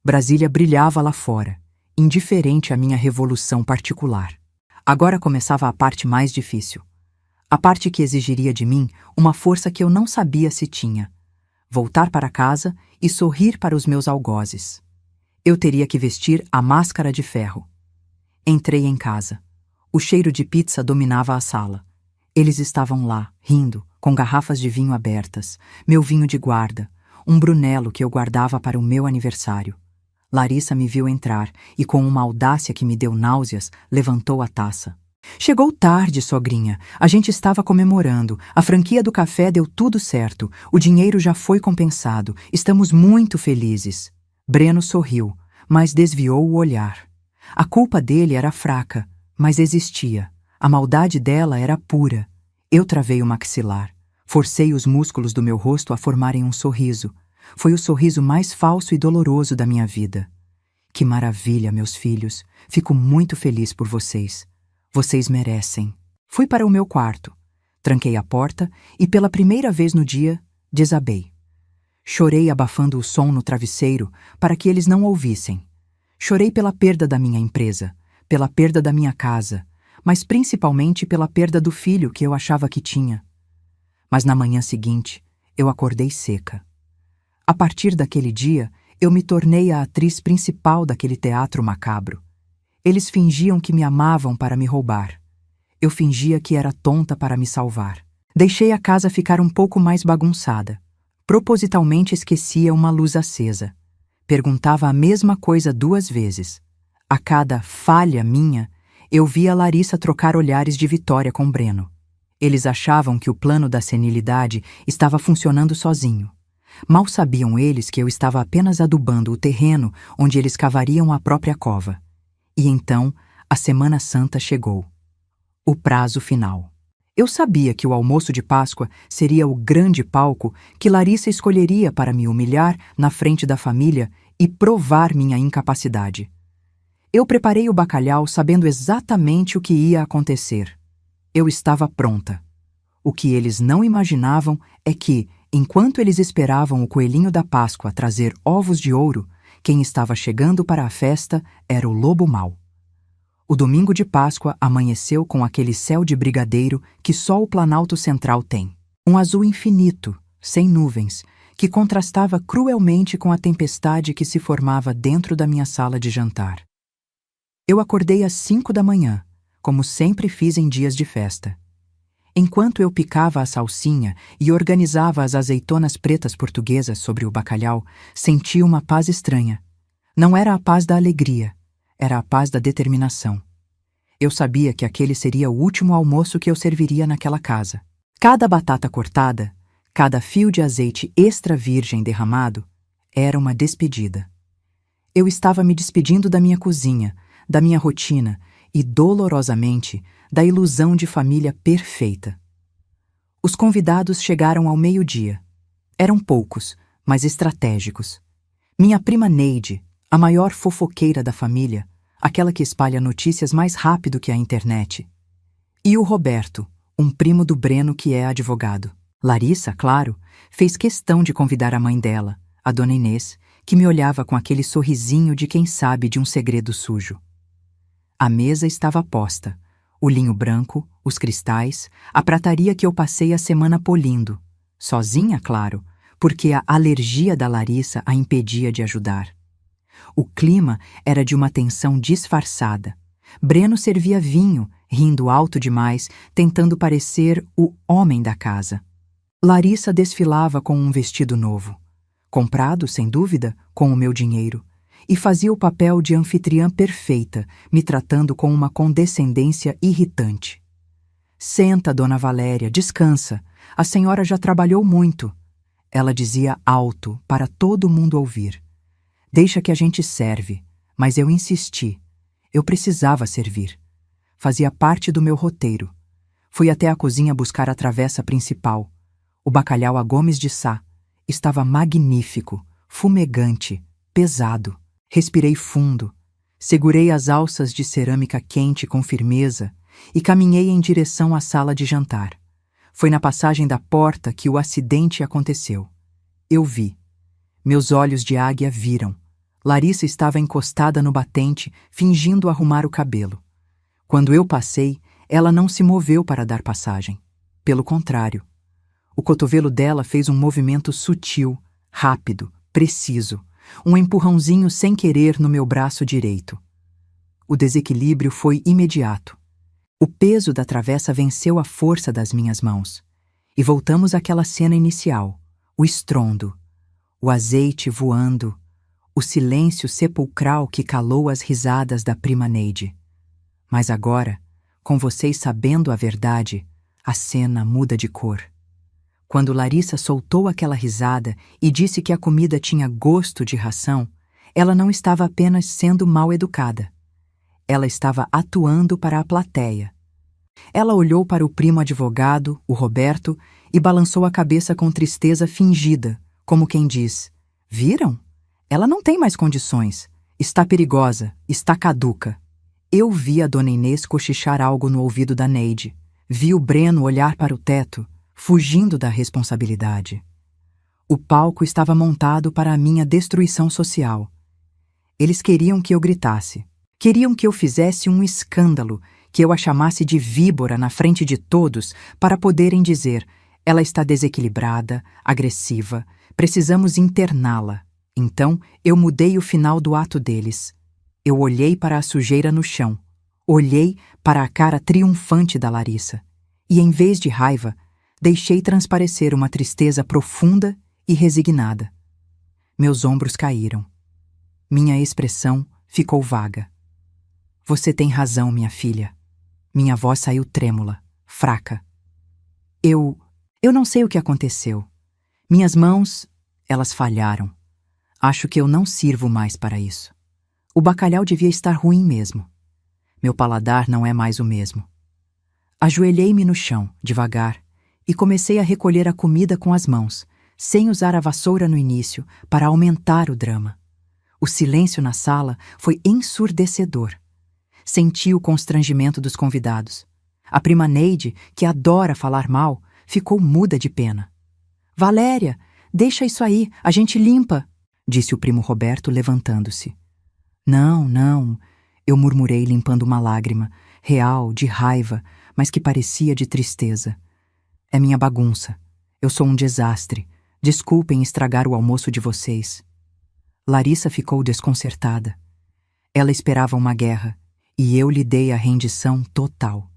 S1: Brasília brilhava lá fora, indiferente à minha revolução particular. Agora começava a parte mais difícil. A parte que exigiria de mim uma força que eu não sabia se tinha. Voltar para casa e sorrir para os meus algozes. Eu teria que vestir a máscara de ferro. Entrei em casa. O cheiro de pizza dominava a sala. Eles estavam lá, rindo, com garrafas de vinho abertas, meu vinho de guarda, um Brunello que eu guardava para o meu aniversário. Larissa me viu entrar e, com uma audácia que me deu náuseas, levantou a taça. Chegou tarde, sogrinha. A gente estava comemorando. A franquia do café deu tudo certo. O dinheiro já foi compensado. Estamos muito felizes. Breno sorriu, mas desviou o olhar. A culpa dele era fraca, mas existia. A maldade dela era pura. Eu travei o maxilar. Forcei os músculos do meu rosto a formarem um sorriso. Foi o sorriso mais falso e doloroso da minha vida. Que maravilha, meus filhos. Fico muito feliz por vocês. Vocês merecem. Fui para o meu quarto. Tranquei a porta e, pela primeira vez no dia, desabei. Chorei abafando o som no travesseiro para que eles não ouvissem. Chorei pela perda da minha empresa, pela perda da minha casa, mas principalmente pela perda do filho que eu achava que tinha. Mas na manhã seguinte, eu acordei seca. A partir daquele dia, eu me tornei a atriz principal daquele teatro macabro. Eles fingiam que me amavam para me roubar. Eu fingia que era tonta para me salvar. Deixei a casa ficar um pouco mais bagunçada. Propositalmente esquecia uma luz acesa. Perguntava a mesma coisa 2 vezes. A cada falha minha, eu via Larissa trocar olhares de vitória com Breno. Eles achavam que o plano da senilidade estava funcionando sozinho. Mal sabiam eles que eu estava apenas adubando o terreno onde eles cavariam a própria cova. E então, a Semana Santa chegou. O prazo final. Eu sabia que o almoço de Páscoa seria o grande palco que Larissa escolheria para me humilhar na frente da família e provar minha incapacidade. Eu preparei o bacalhau sabendo exatamente o que ia acontecer. Eu estava pronta. O que eles não imaginavam é que, enquanto eles esperavam o coelhinho da Páscoa trazer ovos de ouro, quem estava chegando para a festa era o lobo mau. O domingo de Páscoa amanheceu com aquele céu de brigadeiro que só o Planalto Central tem. Um azul infinito, sem nuvens, que contrastava cruelmente com a tempestade que se formava dentro da minha sala de jantar. Eu acordei às 5 da manhã, como sempre fiz em dias de festa. Enquanto eu picava a salsinha e organizava as azeitonas pretas portuguesas sobre o bacalhau, senti uma paz estranha. Não era a paz da alegria, era a paz da determinação. Eu sabia que aquele seria o último almoço que eu serviria naquela casa. Cada batata cortada, cada fio de azeite extra virgem derramado, era uma despedida. Eu estava me despedindo da minha cozinha, da minha rotina e, dolorosamente, da ilusão de família perfeita. Os convidados chegaram ao meio-dia. Eram poucos, mas estratégicos. Minha prima Neide, a maior fofoqueira da família, aquela que espalha notícias mais rápido que a internet. E o Roberto, um primo do Breno que é advogado. Larissa, claro, fez questão de convidar a mãe dela, a dona Inês, que me olhava com aquele sorrisinho de quem sabe de um segredo sujo. A mesa estava posta. O linho branco, os cristais, a prataria que eu passei a semana polindo. Sozinha, claro, porque a alergia da Larissa a impedia de ajudar. O clima era de uma tensão disfarçada. Breno servia vinho, rindo alto demais, tentando parecer o homem da casa. Larissa desfilava com um vestido novo, comprado, sem dúvida, com o meu dinheiro, e fazia o papel de anfitriã perfeita, me tratando com uma condescendência irritante. Senta, dona Valéria, descansa. A senhora já trabalhou muito. Ela dizia alto, para todo mundo ouvir. Deixa que a gente serve, mas eu insisti. Eu precisava servir. Fazia parte do meu roteiro. Fui até a cozinha buscar a travessa principal. O bacalhau a Gomes de Sá estava magnífico, fumegante, pesado. Respirei fundo, segurei as alças de cerâmica quente com firmeza e caminhei em direção à sala de jantar. Foi na passagem da porta que o acidente aconteceu. Eu vi. Meus olhos de águia viram. Larissa estava encostada no batente, fingindo arrumar o cabelo. Quando eu passei, ela não se moveu para dar passagem. Pelo contrário. O cotovelo dela fez um movimento sutil, rápido, preciso. Um empurrãozinho sem querer no meu braço direito. O desequilíbrio foi imediato. O peso da travessa venceu a força das minhas mãos. E voltamos àquela cena inicial, o estrondo, o azeite voando, o silêncio sepulcral que calou as risadas da prima Neide. Mas agora, com vocês sabendo a verdade, a cena muda de cor. Quando Larissa soltou aquela risada e disse que a comida tinha gosto de ração, ela não estava apenas sendo mal educada. Ela estava atuando para a plateia. Ela olhou para o primo advogado, o Roberto, e balançou a cabeça com tristeza fingida, como quem diz: "Viram? Ela não tem mais condições. Está perigosa, está caduca." Eu vi a dona Inês cochichar algo no ouvido da Neide. Vi o Breno olhar para o teto, fugindo da responsabilidade. O palco estava montado para a minha destruição social. Eles queriam que eu gritasse. Queriam que eu fizesse um escândalo, que eu a chamasse de víbora na frente de todos para poderem dizer: "Ela está desequilibrada, agressiva, precisamos interná-la." Então, eu mudei o final do ato deles. Eu olhei para a sujeira no chão. Olhei para a cara triunfante da Larissa. E, em vez de raiva, deixei transparecer uma tristeza profunda e resignada. Meus ombros caíram. Minha expressão ficou vaga. "Você tem razão, minha filha." Minha voz saiu trêmula, fraca. Eu não sei o que aconteceu. Minhas mãos, elas falharam. Acho que eu não sirvo mais para isso. O bacalhau devia estar ruim mesmo. Meu paladar não é mais o mesmo. Ajoelhei-me no chão, devagar, e comecei a recolher a comida com as mãos, sem usar a vassoura no início, para aumentar o drama. O silêncio na sala foi ensurdecedor. Senti o constrangimento dos convidados. A prima Neide, que adora falar mal, ficou muda de pena. Valéria, deixa isso aí, a gente limpa, disse o primo Roberto, levantando-se. Não, não, eu murmurei, limpando uma lágrima, real, de raiva, mas que parecia de tristeza. É minha bagunça. Eu sou um desastre. Desculpem estragar o almoço de vocês. Larissa ficou desconcertada. Ela esperava uma guerra, e eu lhe dei a rendição total.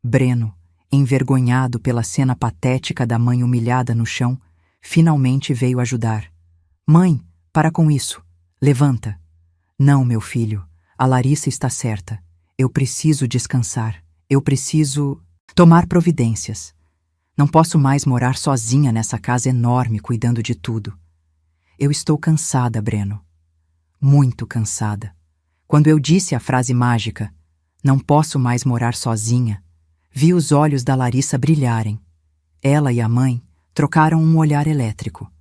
S1: Breno, envergonhado pela cena patética da mãe humilhada no chão, finalmente veio ajudar. Mãe, para com isso. Levanta. Não, meu filho, a Larissa está certa. Eu preciso descansar. Eu preciso tomar providências. Não posso mais morar sozinha nessa casa enorme cuidando de tudo. Eu estou cansada, Breno. Muito cansada. Quando eu disse a frase mágica, não posso mais morar sozinha, vi os olhos da Larissa brilharem. Ela e a mãe trocaram um olhar elétrico.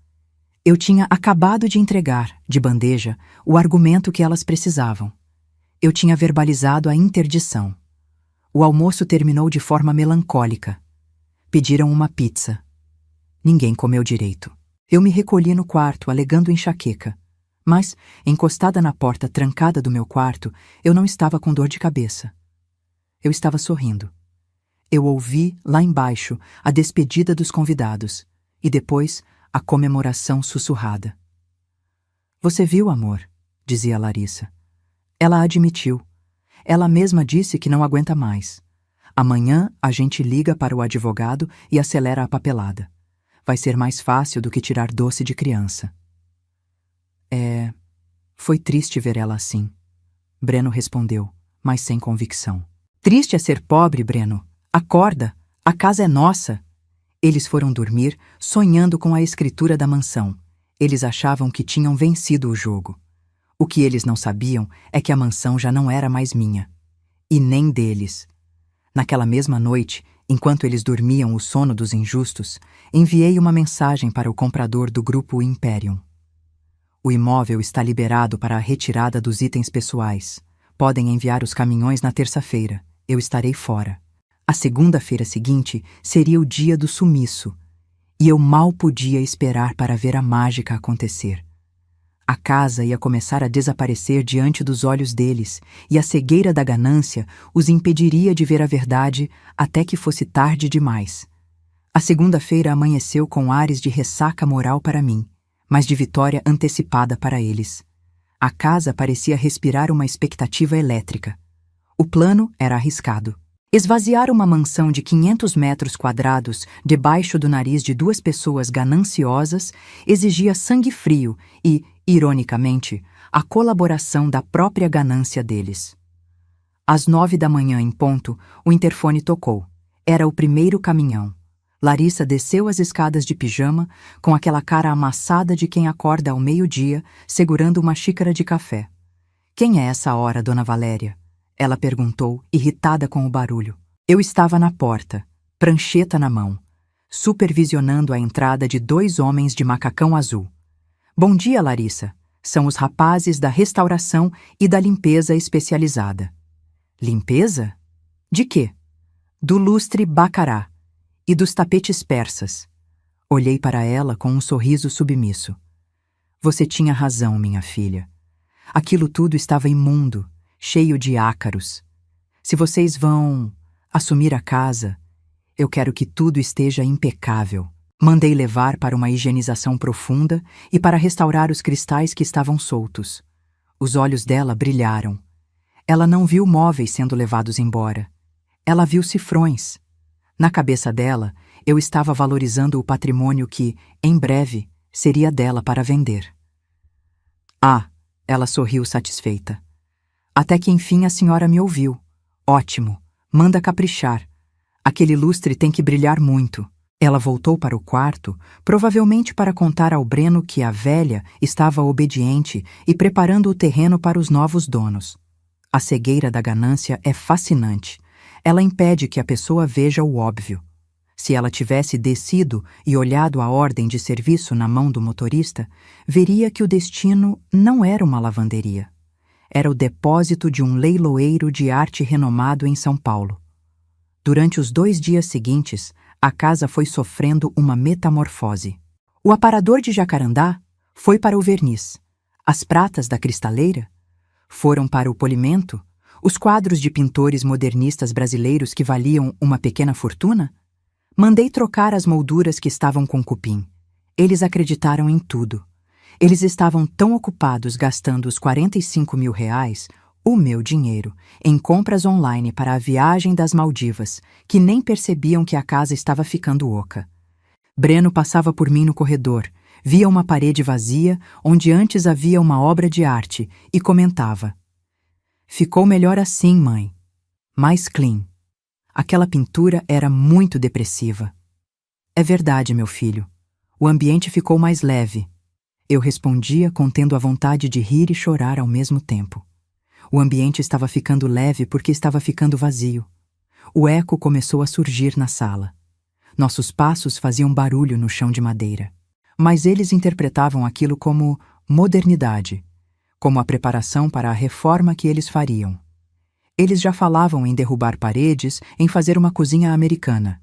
S1: Eu tinha acabado de entregar, de bandeja, o argumento que elas precisavam. Eu tinha verbalizado a interdição. O almoço terminou de forma melancólica. Pediram uma pizza. Ninguém comeu direito. Eu me recolhi no quarto, alegando enxaqueca. Mas, encostada na porta trancada do meu quarto, eu não estava com dor de cabeça. Eu estava sorrindo. Eu ouvi, lá embaixo, a despedida dos convidados, e depois a comemoração sussurrada. Você viu, amor? Dizia Larissa. Ela admitiu. Ela mesma disse que não aguenta mais. Amanhã a gente liga para o advogado e acelera a papelada. Vai ser mais fácil do que tirar doce de criança. Foi triste ver ela assim. Breno respondeu, mas sem convicção. Triste é ser pobre, Breno. Acorda, a casa é nossa. Eles foram dormir, sonhando com a escritura da mansão. Eles achavam que tinham vencido o jogo. O que eles não sabiam é que a mansão já não era mais minha. E nem deles. Naquela mesma noite, enquanto eles dormiam o sono dos injustos, enviei uma mensagem para o comprador do grupo Imperium. O imóvel está liberado para a retirada dos itens pessoais. Podem enviar os caminhões na terça-feira. Eu estarei fora. A segunda-feira seguinte seria o dia do sumiço, e eu mal podia esperar para ver a mágica acontecer. A casa ia começar a desaparecer diante dos olhos deles, e a cegueira da ganância os impediria de ver a verdade até que fosse tarde demais. A segunda-feira amanheceu com ares de ressaca moral para mim, mas de vitória antecipada para eles. A casa parecia respirar uma expectativa elétrica. O plano era arriscado. Esvaziar uma mansão de 500 metros quadrados debaixo do nariz de duas pessoas gananciosas exigia sangue frio e, ironicamente, a colaboração da própria ganância deles. Às 9 da manhã em ponto, o interfone tocou. Era o primeiro caminhão. Larissa desceu as escadas de pijama, com aquela cara amassada de quem acorda ao meio-dia, segurando uma xícara de café. Quem é essa hora, Dona Valéria? Ela perguntou, irritada com o barulho. Eu estava na porta, prancheta na mão, supervisionando a entrada de 2 homens de macacão azul. Bom dia, Larissa. São os rapazes da restauração e da limpeza especializada. Limpeza? De quê? Do lustre Bacará e dos tapetes persas. Olhei para ela com um sorriso submisso. Você tinha razão, minha filha. Aquilo tudo estava imundo, cheio de ácaros. Se vocês vão assumir a casa, eu quero que tudo esteja impecável. Mandei levar para uma higienização profunda e para restaurar os cristais que estavam soltos. Os olhos dela brilharam. Ela não viu móveis sendo levados embora. Ela viu cifrões. Na cabeça dela, eu estava valorizando o patrimônio que, em breve, seria dela para vender. Ah, ela sorriu satisfeita. Até que enfim a senhora me ouviu. Ótimo, manda caprichar. Aquele lustre tem que brilhar muito. Ela voltou para o quarto, provavelmente para contar ao Breno que a velha estava obediente e preparando o terreno para os novos donos. A cegueira da ganância é fascinante. Ela impede que a pessoa veja o óbvio. Se ela tivesse descido e olhado a ordem de serviço na mão do motorista, veria que o destino não era uma lavanderia. Era o depósito de um leiloeiro de arte renomado em São Paulo. Durante os 2 dias seguintes, a casa foi sofrendo uma metamorfose. O aparador de jacarandá foi para o verniz. As pratas da cristaleira foram para o polimento. Os quadros de pintores modernistas brasileiros que valiam uma pequena fortuna? Mandei trocar as molduras que estavam com cupim. Eles acreditaram em tudo. Eles estavam tão ocupados gastando os 45 mil reais, o meu dinheiro, em compras online para a viagem das Maldivas, que nem percebiam que a casa estava ficando oca. Breno passava por mim no corredor, via uma parede vazia onde antes havia uma obra de arte e comentava: "Ficou melhor assim, mãe. Mais clean." Aquela pintura era muito depressiva. "É verdade, meu filho. O ambiente ficou mais leve." Eu respondia contendo a vontade de rir e chorar ao mesmo tempo. O ambiente estava ficando leve porque estava ficando vazio. O eco começou a surgir na sala. Nossos passos faziam barulho no chão de madeira. Mas eles interpretavam aquilo como modernidade, como a preparação para a reforma que eles fariam. Eles já falavam em derrubar paredes, em fazer uma cozinha americana.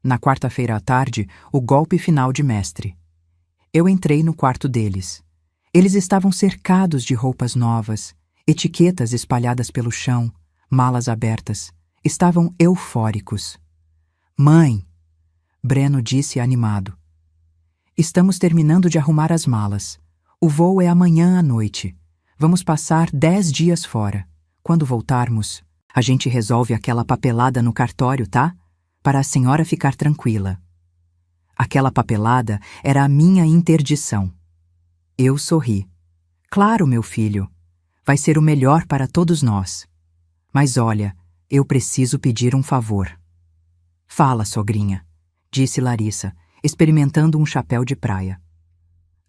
S1: Na quarta-feira à tarde, o golpe final de mestre. Eu entrei no quarto deles. Eles estavam cercados de roupas novas, etiquetas espalhadas pelo chão, malas abertas. Estavam eufóricos. "Mãe", Breno disse animado, "estamos terminando de arrumar as malas. O voo é amanhã à noite. Vamos passar 10 dias fora. Quando voltarmos, a gente resolve aquela papelada no cartório, tá? Para a senhora ficar tranquila." Aquela papelada era a minha interdição. Eu sorri. "Claro, meu filho. Vai ser o melhor para todos nós. Mas olha, eu preciso pedir um favor." "Fala, sogrinha", disse Larissa, experimentando um chapéu de praia.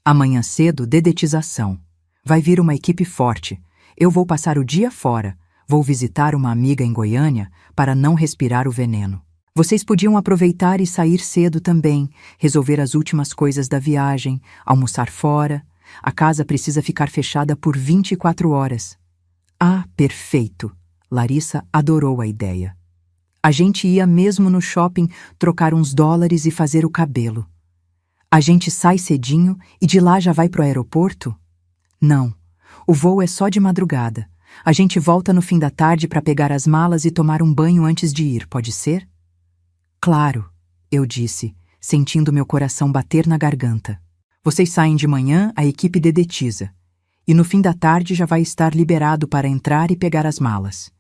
S1: "Amanhã cedo, dedetização. Vai vir uma equipe forte. Eu vou passar o dia fora. Vou visitar uma amiga em Goiânia para não respirar o veneno. Vocês podiam aproveitar e sair cedo também, resolver as últimas coisas da viagem, almoçar fora. A casa precisa ficar fechada por 24 horas. "Ah, perfeito." Larissa adorou a ideia. "A gente ia mesmo no shopping trocar uns dólares e fazer o cabelo. A gente sai cedinho e de lá já vai pro aeroporto?" "Não, o voo é só de madrugada. A gente volta no fim da tarde para pegar as malas e tomar um banho antes de ir, pode ser?" "Claro", eu disse, sentindo meu coração bater na garganta. "Vocês saem de manhã, a equipe dedetiza. E no fim da tarde já vai estar liberado para entrar e pegar as malas.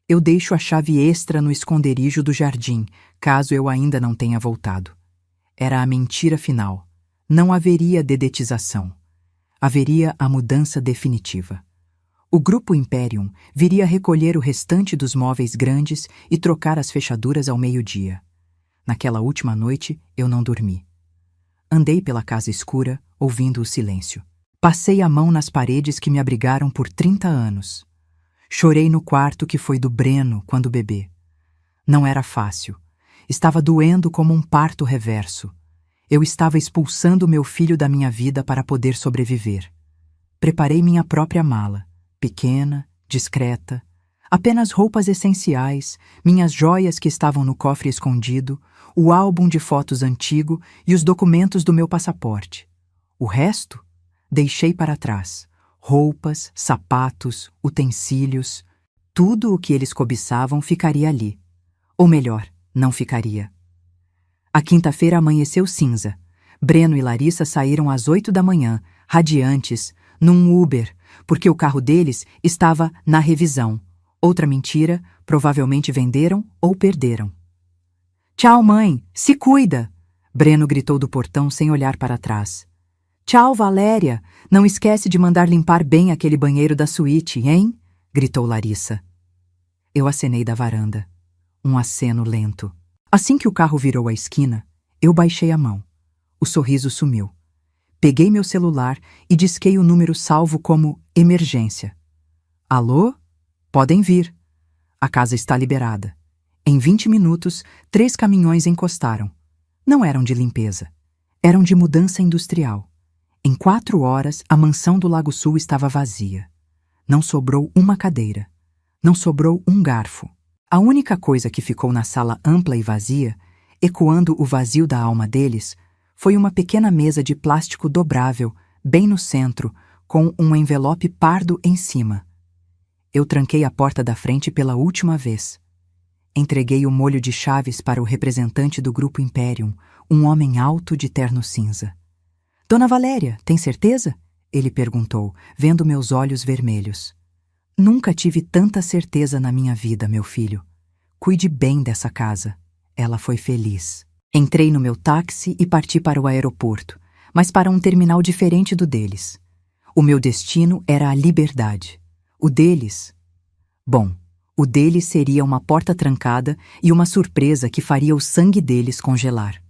S1: Eu deixo a chave extra no esconderijo do jardim, caso eu ainda não tenha voltado." Era a mentira final. Não haveria dedetização. Haveria a mudança definitiva. O grupo Imperium viria recolher o restante dos móveis grandes e trocar as fechaduras ao meio-dia. Naquela última noite, eu não dormi. Andei pela casa escura, ouvindo o silêncio. Passei a mão nas paredes que me abrigaram por 30 anos. Chorei no quarto que foi do Breno quando bebê. Não era fácil. Estava doendo como um parto reverso. Eu estava expulsando meu filho da minha vida para poder sobreviver. Preparei minha própria mala, pequena, discreta, apenas roupas essenciais, minhas joias que estavam no cofre escondido, o álbum de fotos antigo e os documentos do meu passaporte. O resto, deixei para trás. Roupas, sapatos, utensílios, tudo o que eles cobiçavam ficaria ali. Ou melhor, não ficaria. A quinta-feira amanheceu cinza. Breno e Larissa saíram às 8 da manhã, radiantes, num Uber, porque o carro deles estava na revisão. Outra mentira, provavelmente venderam ou perderam. "Tchau, mãe, se cuida!" Breno gritou do portão sem olhar para trás. "Tchau, Valéria, não esquece de mandar limpar bem aquele banheiro da suíte, hein?" gritou Larissa. Eu acenei da varanda. Um aceno lento. Assim que o carro virou a esquina, eu baixei a mão. O sorriso sumiu. Peguei meu celular e disquei o número salvo como emergência. "Alô? Podem vir. A casa está liberada." Em 20 minutos, 3 caminhões encostaram. Não eram de limpeza. Eram de mudança industrial. Em 4 horas, a mansão do Lago Sul estava vazia. Não sobrou uma cadeira. Não sobrou um garfo. A única coisa que ficou na sala ampla e vazia, ecoando o vazio da alma deles, foi uma pequena mesa de plástico dobrável, bem no centro, com um envelope pardo em cima. Eu tranquei a porta da frente pela última vez. Entreguei o molho de chaves para o representante do Grupo Imperium, um homem alto de terno cinza. Dona Valéria, tem certeza? Ele perguntou, vendo meus olhos vermelhos. Nunca tive tanta certeza na minha vida, meu filho. Cuide bem dessa casa. Ela foi feliz. Entrei no meu táxi e parti para o aeroporto, mas para um terminal diferente do deles. O meu destino era a liberdade. O deles... Bom, o deles seria uma porta trancada e uma surpresa que faria o sangue deles congelar.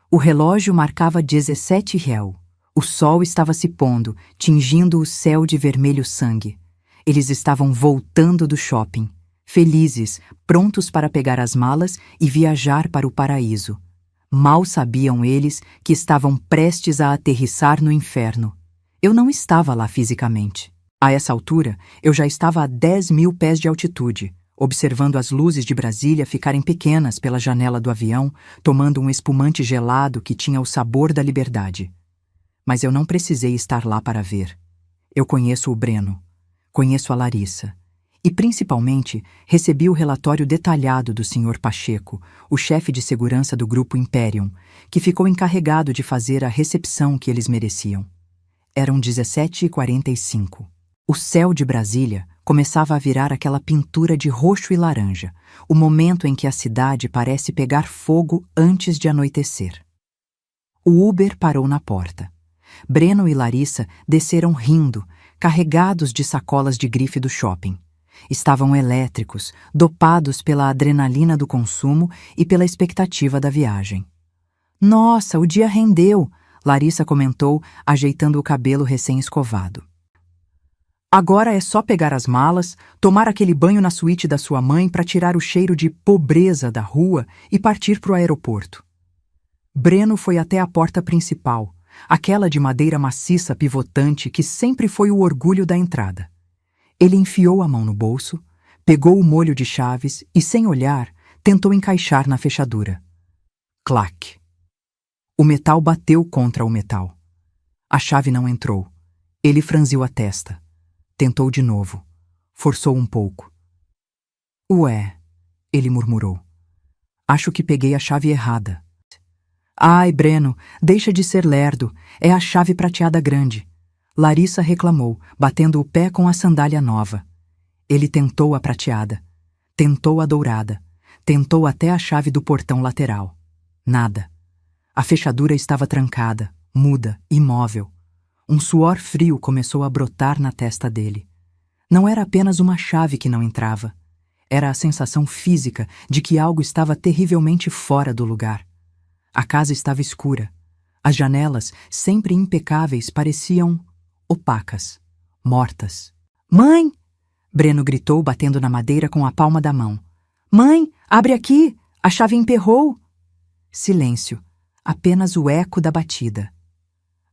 S1: O relógio marcava 17 réu. O sol estava se pondo, tingindo o céu de vermelho sangue. Eles estavam voltando do shopping, felizes, prontos para pegar as malas e viajar para o paraíso. Mal sabiam eles que estavam prestes a aterrissar no inferno. Eu não estava lá fisicamente. A essa altura, eu já estava a 10.000 pés de altitude, observando as luzes de Brasília ficarem pequenas pela janela do avião, tomando um espumante gelado que tinha o sabor da liberdade. Mas eu não precisei estar lá para ver. Eu conheço o Breno, conheço a Larissa, e principalmente recebi o relatório detalhado do Sr. Pacheco, o chefe de segurança do Grupo Imperium, que ficou encarregado de fazer a recepção que eles mereciam. Eram 17h45. O céu de Brasília começava a virar aquela pintura de roxo e laranja, o momento em que a cidade parece pegar fogo antes de anoitecer. O Uber parou na porta. Breno e Larissa desceram rindo, carregados de sacolas de grife do shopping. Estavam elétricos, dopados pela adrenalina do consumo e pela expectativa da viagem. Nossa, o dia rendeu, Larissa comentou, ajeitando o cabelo recém-escovado. Agora é só pegar as malas, tomar aquele banho na suíte da sua mãe para tirar o cheiro de pobreza da rua e partir para o aeroporto. Breno foi até a porta principal, aquela de madeira maciça pivotante que sempre foi o orgulho da entrada. Ele enfiou a mão no bolso, pegou o molho de chaves e, sem olhar, tentou encaixar na fechadura. Clac! O metal bateu contra o metal. A chave não entrou. Ele franziu a testa. Tentou de novo. Forçou um pouco. Ué, ele murmurou. Acho que peguei a chave errada. Ai, Breno, deixa de ser lerdo. É a chave prateada grande. Larissa reclamou, batendo o pé com a sandália nova. Ele tentou a prateada. Tentou a dourada. Tentou até a chave do portão lateral. Nada. A fechadura estava trancada, muda, imóvel. Um suor frio começou a brotar na testa dele. Não era apenas uma chave que não entrava. Era a sensação física de que algo estava terrivelmente fora do lugar. A casa estava escura. As janelas, sempre impecáveis, pareciam opacas, mortas. Mãe! Breno gritou, batendo na madeira com a palma da mão. Mãe, abre aqui! A chave emperrou! Silêncio. Apenas o eco da batida.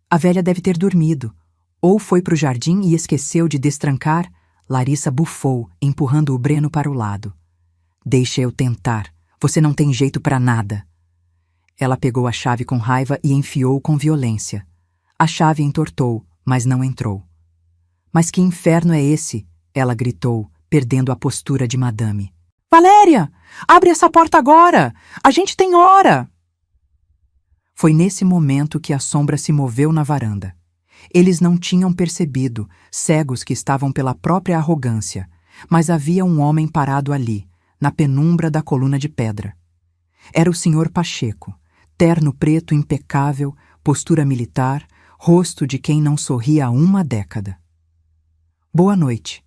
S1: A velha deve ter dormido. Ou foi para o jardim e esqueceu de destrancar. Larissa bufou, empurrando o Breno para o lado. Deixa eu tentar. Você não tem jeito para nada. Ela pegou a chave com raiva e enfiou com violência. A chave entortou, mas não entrou. Mas que inferno é esse? Ela gritou, perdendo a postura de madame. Valéria! Abre essa porta agora! A gente tem hora! Foi nesse momento que a sombra se moveu na varanda. Eles não tinham percebido, cegos que estavam pela própria arrogância, mas havia um homem parado ali, na penumbra da coluna de pedra. Era o Sr. Pacheco, terno preto impecável, postura militar, rosto de quem não sorria há uma década. Boa noite.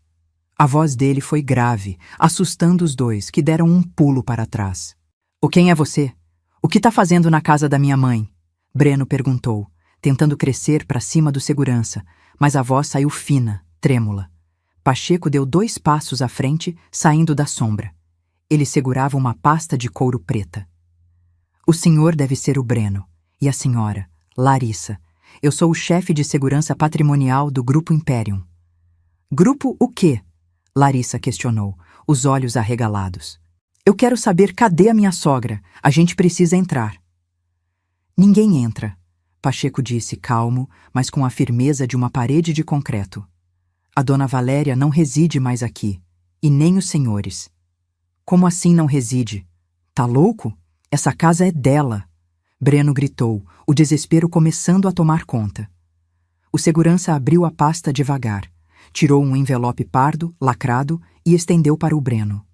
S1: A voz dele foi grave, assustando os dois, que deram um pulo para trás. O quem é você? O que está fazendo na casa da minha mãe? Breno perguntou, tentando crescer para cima do segurança, mas a voz saiu fina, trêmula. Pacheco deu 2 passos à frente, saindo da sombra. Ele segurava uma pasta de couro preta. O senhor deve ser o Breno, e a senhora, Larissa. Eu sou o chefe de segurança patrimonial do Grupo Imperium. Grupo o quê? Larissa questionou, os olhos arregalados. Eu quero saber cadê a minha sogra. A gente precisa entrar. Ninguém entra, Pacheco disse calmo, mas com a firmeza de uma parede de concreto. A dona Valéria não reside mais aqui, e nem os senhores. Como assim não reside? Tá louco? Essa casa é dela. Breno gritou, o desespero começando a tomar conta. O segurança abriu a pasta devagar, tirou um envelope pardo, lacrado, e estendeu para o Breno.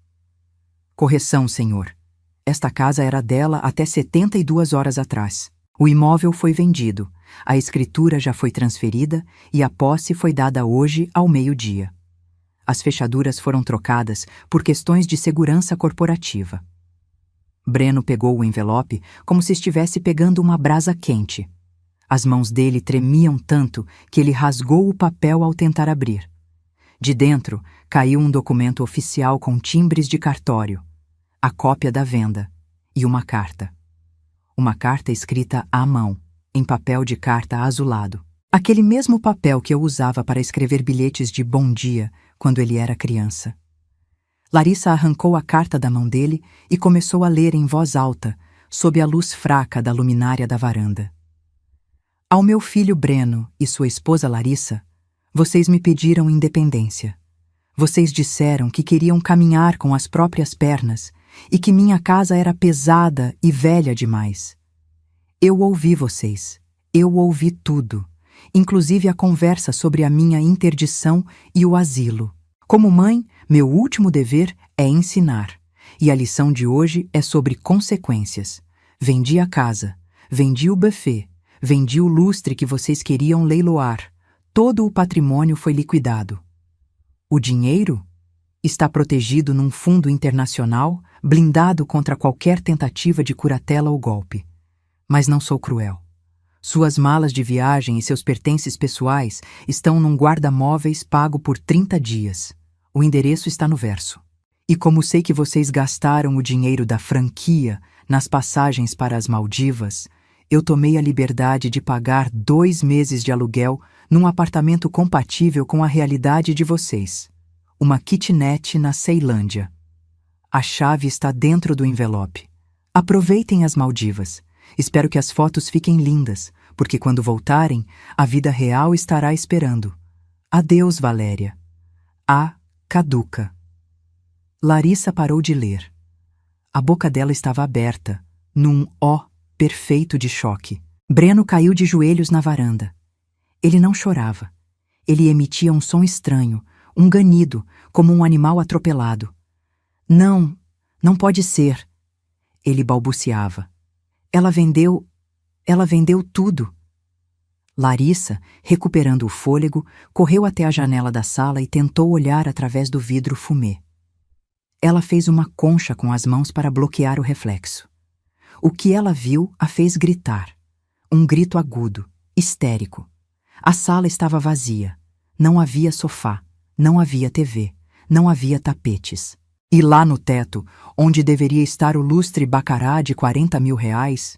S1: Correção, senhor. Esta casa era dela até 72 horas atrás. O imóvel foi vendido, a escritura já foi transferida e a posse foi dada hoje ao meio-dia. As fechaduras foram trocadas por questões de segurança corporativa. Breno pegou o envelope como se estivesse pegando uma brasa quente. As mãos dele tremiam tanto que ele rasgou o papel ao tentar abrir. De dentro, caiu um documento oficial com timbres de cartório, a cópia da venda e uma carta. Uma carta escrita à mão, em papel de carta azulado. Aquele mesmo papel que eu usava para escrever bilhetes de bom dia quando ele era criança. Larissa arrancou a carta da mão dele e começou a ler em voz alta, sob a luz fraca da luminária da varanda. Ao meu filho Breno e sua esposa Larissa, vocês me pediram independência. Vocês disseram que queriam caminhar com as próprias pernas e que minha casa era pesada e velha demais. Eu ouvi vocês. Eu ouvi tudo, inclusive a conversa sobre a minha interdição e o asilo. Como mãe, meu último dever é ensinar, e a lição de hoje é sobre consequências. Vendi a casa, vendi o buffet, vendi o lustre que vocês queriam leiloar. Todo o patrimônio foi liquidado. O dinheiro está protegido num fundo internacional, blindado contra qualquer tentativa de curatela ou golpe. Mas não sou cruel. Suas malas de viagem e seus pertences pessoais estão num guarda-móveis pago por 30 dias. O endereço está no verso. E como sei que vocês gastaram o dinheiro da franquia nas passagens para as Maldivas, eu tomei a liberdade de pagar 2 meses de aluguel num apartamento compatível com a realidade de vocês. Uma kitnet na Ceilândia. A chave está dentro do envelope. Aproveitem as Maldivas. Espero que as fotos fiquem lindas, porque quando voltarem, a vida real estará esperando. Adeus, Valéria. A. Caduca. Larissa parou de ler. A boca dela estava aberta, num ó perfeito de choque. Breno caiu de joelhos na varanda. Ele não chorava. Ele emitia um som estranho, um ganido, como um animal atropelado. Não, não pode ser. Ele balbuciava. Ela vendeu tudo. Larissa, recuperando o fôlego, correu até a janela da sala e tentou olhar através do vidro fumê. Ela fez uma concha com as mãos para bloquear o reflexo. O que ela viu a fez gritar. Um grito agudo, histérico. A sala estava vazia. Não havia sofá, não havia TV, não havia tapetes. E lá no teto, onde deveria estar o lustre bacará de 40 mil reais,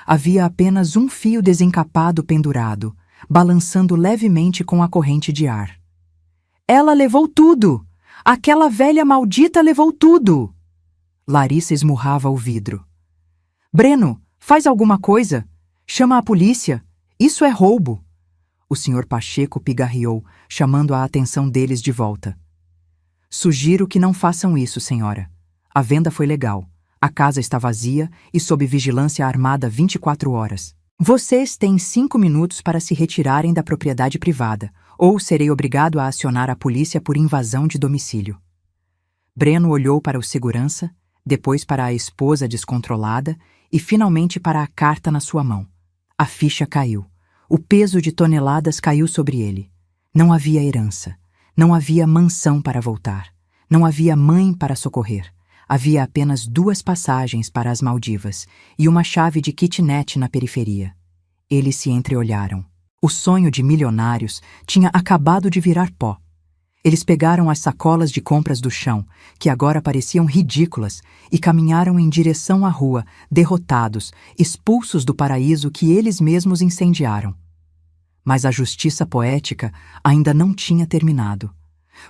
S1: havia apenas um fio desencapado pendurado, balançando levemente com a corrente de ar. Ela levou tudo! Aquela velha maldita levou tudo! Larissa esmurrava o vidro. Breno, faz alguma coisa! Chama a polícia! Isso é roubo! O senhor Pacheco pigarreou, chamando a atenção deles de volta. Sugiro que não façam isso, senhora. A venda foi legal. A casa está vazia e sob vigilância armada 24 horas. Vocês têm 5 minutos para se retirarem da propriedade privada, ou serei obrigado a acionar a polícia por invasão de domicílio. Breno olhou para o segurança, depois para a esposa descontrolada e finalmente para a carta na sua mão. A ficha caiu. O peso de toneladas caiu sobre ele. Não havia herança. Não havia mansão para voltar. Não havia mãe para socorrer. Havia apenas 2 passagens para as Maldivas e uma chave de kitnet na periferia. Eles se entreolharam. O sonho de milionários tinha acabado de virar pó. Eles pegaram as sacolas de compras do chão, que agora pareciam ridículas, e caminharam em direção à rua, derrotados, expulsos do paraíso que eles mesmos incendiaram. Mas a justiça poética ainda não tinha terminado.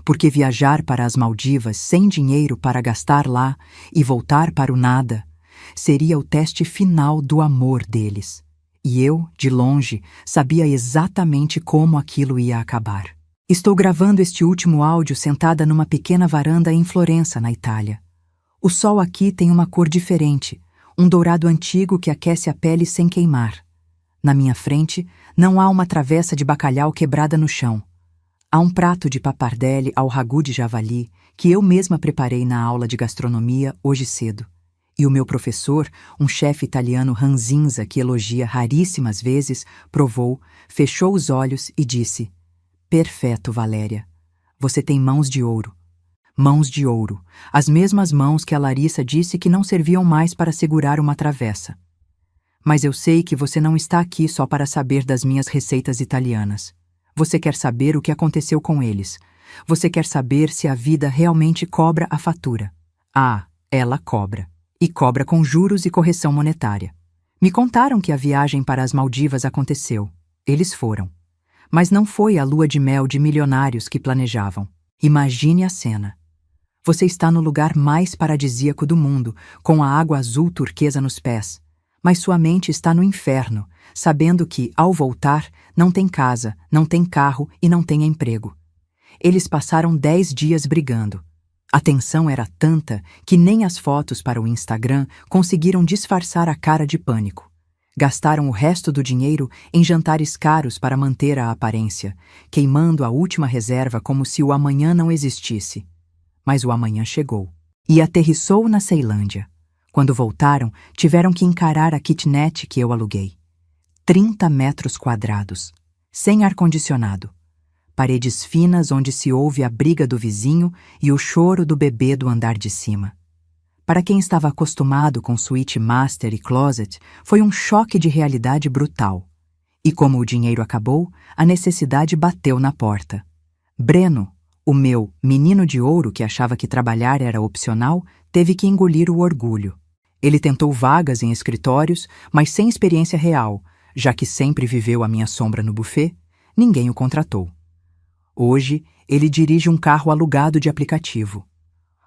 S1: porque viajar para as Maldivas sem dinheiro para gastar lá e voltar para o nada seria o teste final do amor deles. E eu, de longe, sabia exatamente como aquilo ia acabar. Estou gravando este último áudio sentada numa pequena varanda em Florença, na Itália. O sol aqui tem uma cor diferente, um dourado antigo que aquece a pele sem queimar. Na minha frente, não há uma travessa de bacalhau quebrada no chão. Há um prato de pappardelle ao ragu de javali que eu mesma preparei na aula de gastronomia hoje cedo. E o meu professor, um chefe italiano ranzinza que elogia raríssimas vezes, provou, fechou os olhos e disse: "Perfeito, Valéria. Você tem mãos de ouro." Mãos de ouro, as mesmas mãos que a Larissa disse que não serviam mais para segurar uma travessa. Mas eu sei que você não está aqui só para saber das minhas receitas italianas. Você quer saber o que aconteceu com eles. Você quer saber se a vida realmente cobra a fatura. Ah, ela cobra. E cobra com juros e correção monetária. Me contaram que a viagem para as Maldivas aconteceu. Eles foram. Mas não foi a lua de mel de milionários que planejavam. Imagine a cena. Você está no lugar mais paradisíaco do mundo, com a água azul turquesa nos pés. Mas sua mente está no inferno, sabendo que, ao voltar, não tem casa, não tem carro e não tem emprego. Eles passaram 10 dias brigando. A tensão era tanta que nem as fotos para o Instagram conseguiram disfarçar a cara de pânico. Gastaram o resto do dinheiro em jantares caros para manter a aparência, queimando a última reserva como se o amanhã não existisse. Mas o amanhã chegou e aterrissou na Ceilândia. Quando voltaram, tiveram que encarar a kitnet que eu aluguei. 30 metros quadrados, sem ar-condicionado. Paredes finas onde se ouve a briga do vizinho e o choro do bebê do andar de cima. Para quem estava acostumado com suíte master e closet, foi um choque de realidade brutal. E como o dinheiro acabou, a necessidade bateu na porta. Breno, o meu menino de ouro que achava que trabalhar era opcional, teve que engolir o orgulho. Ele tentou vagas em escritórios, mas sem experiência real, já que sempre viveu à minha sombra no buffet, ninguém o contratou. Hoje, ele dirige um carro alugado de aplicativo.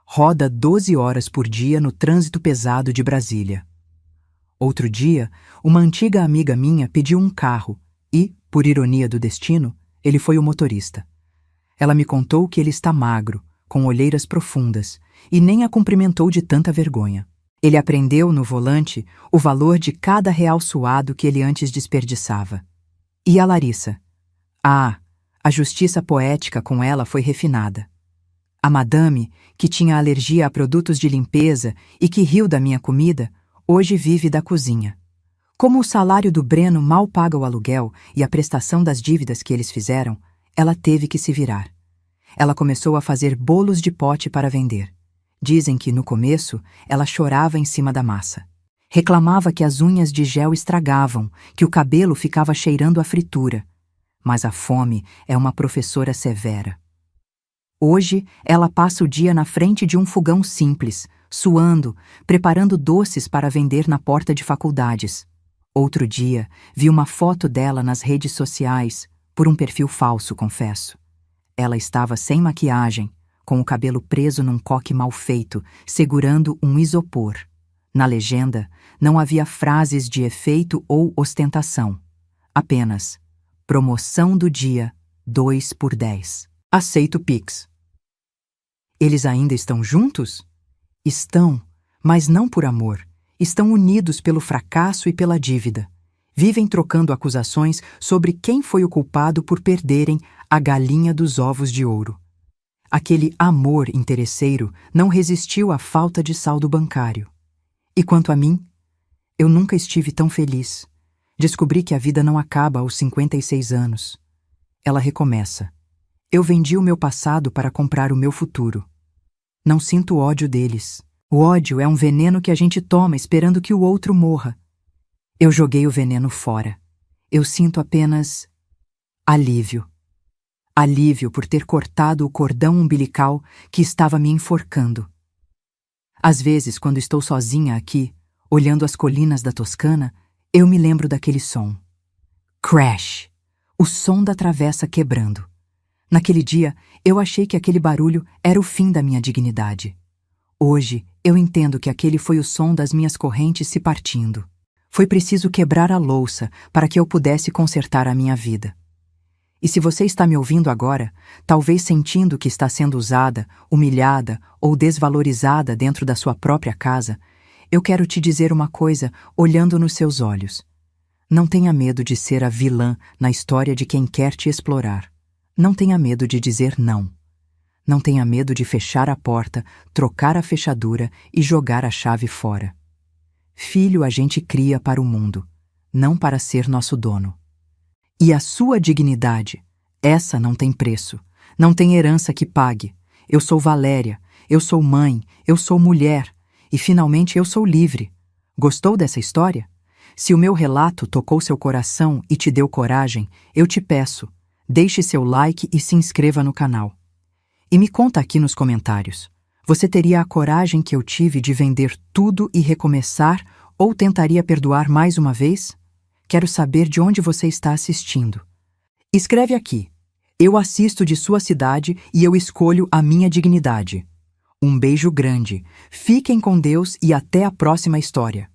S1: Roda 12 horas por dia no trânsito pesado de Brasília. Outro dia, uma antiga amiga minha pediu um carro e, por ironia do destino, ele foi o motorista. Ela me contou que ele está magro, com olheiras profundas, e nem a cumprimentou de tanta vergonha. Ele aprendeu no volante o valor de cada real suado que ele antes desperdiçava. E a Larissa? Ah, a justiça poética com ela foi refinada. A madame, que tinha alergia a produtos de limpeza e que riu da minha comida, hoje vive da cozinha. Como o salário do Breno mal paga o aluguel e a prestação das dívidas que eles fizeram, ela teve que se virar. Ela começou a fazer bolos de pote para vender. Dizem que, no começo, ela chorava em cima da massa. Reclamava que as unhas de gel estragavam, que o cabelo ficava cheirando a fritura. Mas a fome é uma professora severa. Hoje, ela passa o dia na frente de um fogão simples, suando, preparando doces para vender na porta de faculdades. Outro dia, vi uma foto dela nas redes sociais, por um perfil falso, confesso. Ela estava sem maquiagem, com o cabelo preso num coque mal feito, segurando um isopor. Na legenda, não havia frases de efeito ou ostentação. Apenas, promoção do dia, 2 por 10. Aceito Pix. Eles ainda estão juntos? Estão, mas não por amor. Estão unidos pelo fracasso e pela dívida. Vivem trocando acusações sobre quem foi o culpado por perderem a galinha dos ovos de ouro. Aquele amor interesseiro não resistiu à falta de saldo bancário. E quanto a mim, eu nunca estive tão feliz. Descobri que a vida não acaba aos 56 anos. Ela recomeça. Eu vendi o meu passado para comprar o meu futuro. Não sinto ódio deles. O ódio é um veneno que a gente toma esperando que o outro morra. Eu joguei o veneno fora. Eu sinto apenas alívio. Alívio por ter cortado o cordão umbilical que estava me enforcando. Às vezes, quando estou sozinha aqui, olhando as colinas da Toscana, eu me lembro daquele som. Crash! O som da travessa quebrando. Naquele dia, eu achei que aquele barulho era o fim da minha dignidade. Hoje, eu entendo que aquele foi o som das minhas correntes se partindo. Foi preciso quebrar a louça para que eu pudesse consertar a minha vida. E se você está me ouvindo agora, talvez sentindo que está sendo usada, humilhada ou desvalorizada dentro da sua própria casa, eu quero te dizer uma coisa olhando nos seus olhos. Não tenha medo de ser a vilã na história de quem quer te explorar. Não tenha medo de dizer não. Não tenha medo de fechar a porta, trocar a fechadura e jogar a chave fora. Filho a gente cria para o mundo, não para ser nosso dono. E a sua dignidade, essa não tem preço, não tem herança que pague. Eu sou Valéria, eu sou mãe, eu sou mulher e finalmente eu sou livre. Gostou dessa história? Se o meu relato tocou seu coração e te deu coragem, eu te peço, deixe seu like e se inscreva no canal. E me conta aqui nos comentários, você teria a coragem que eu tive de vender tudo e recomeçar ou tentaria perdoar mais uma vez? Quero saber de onde você está assistindo. Escreve aqui. Eu assisto de sua cidade e eu escolho a minha dignidade. Um beijo grande. Fiquem com Deus e até a próxima história.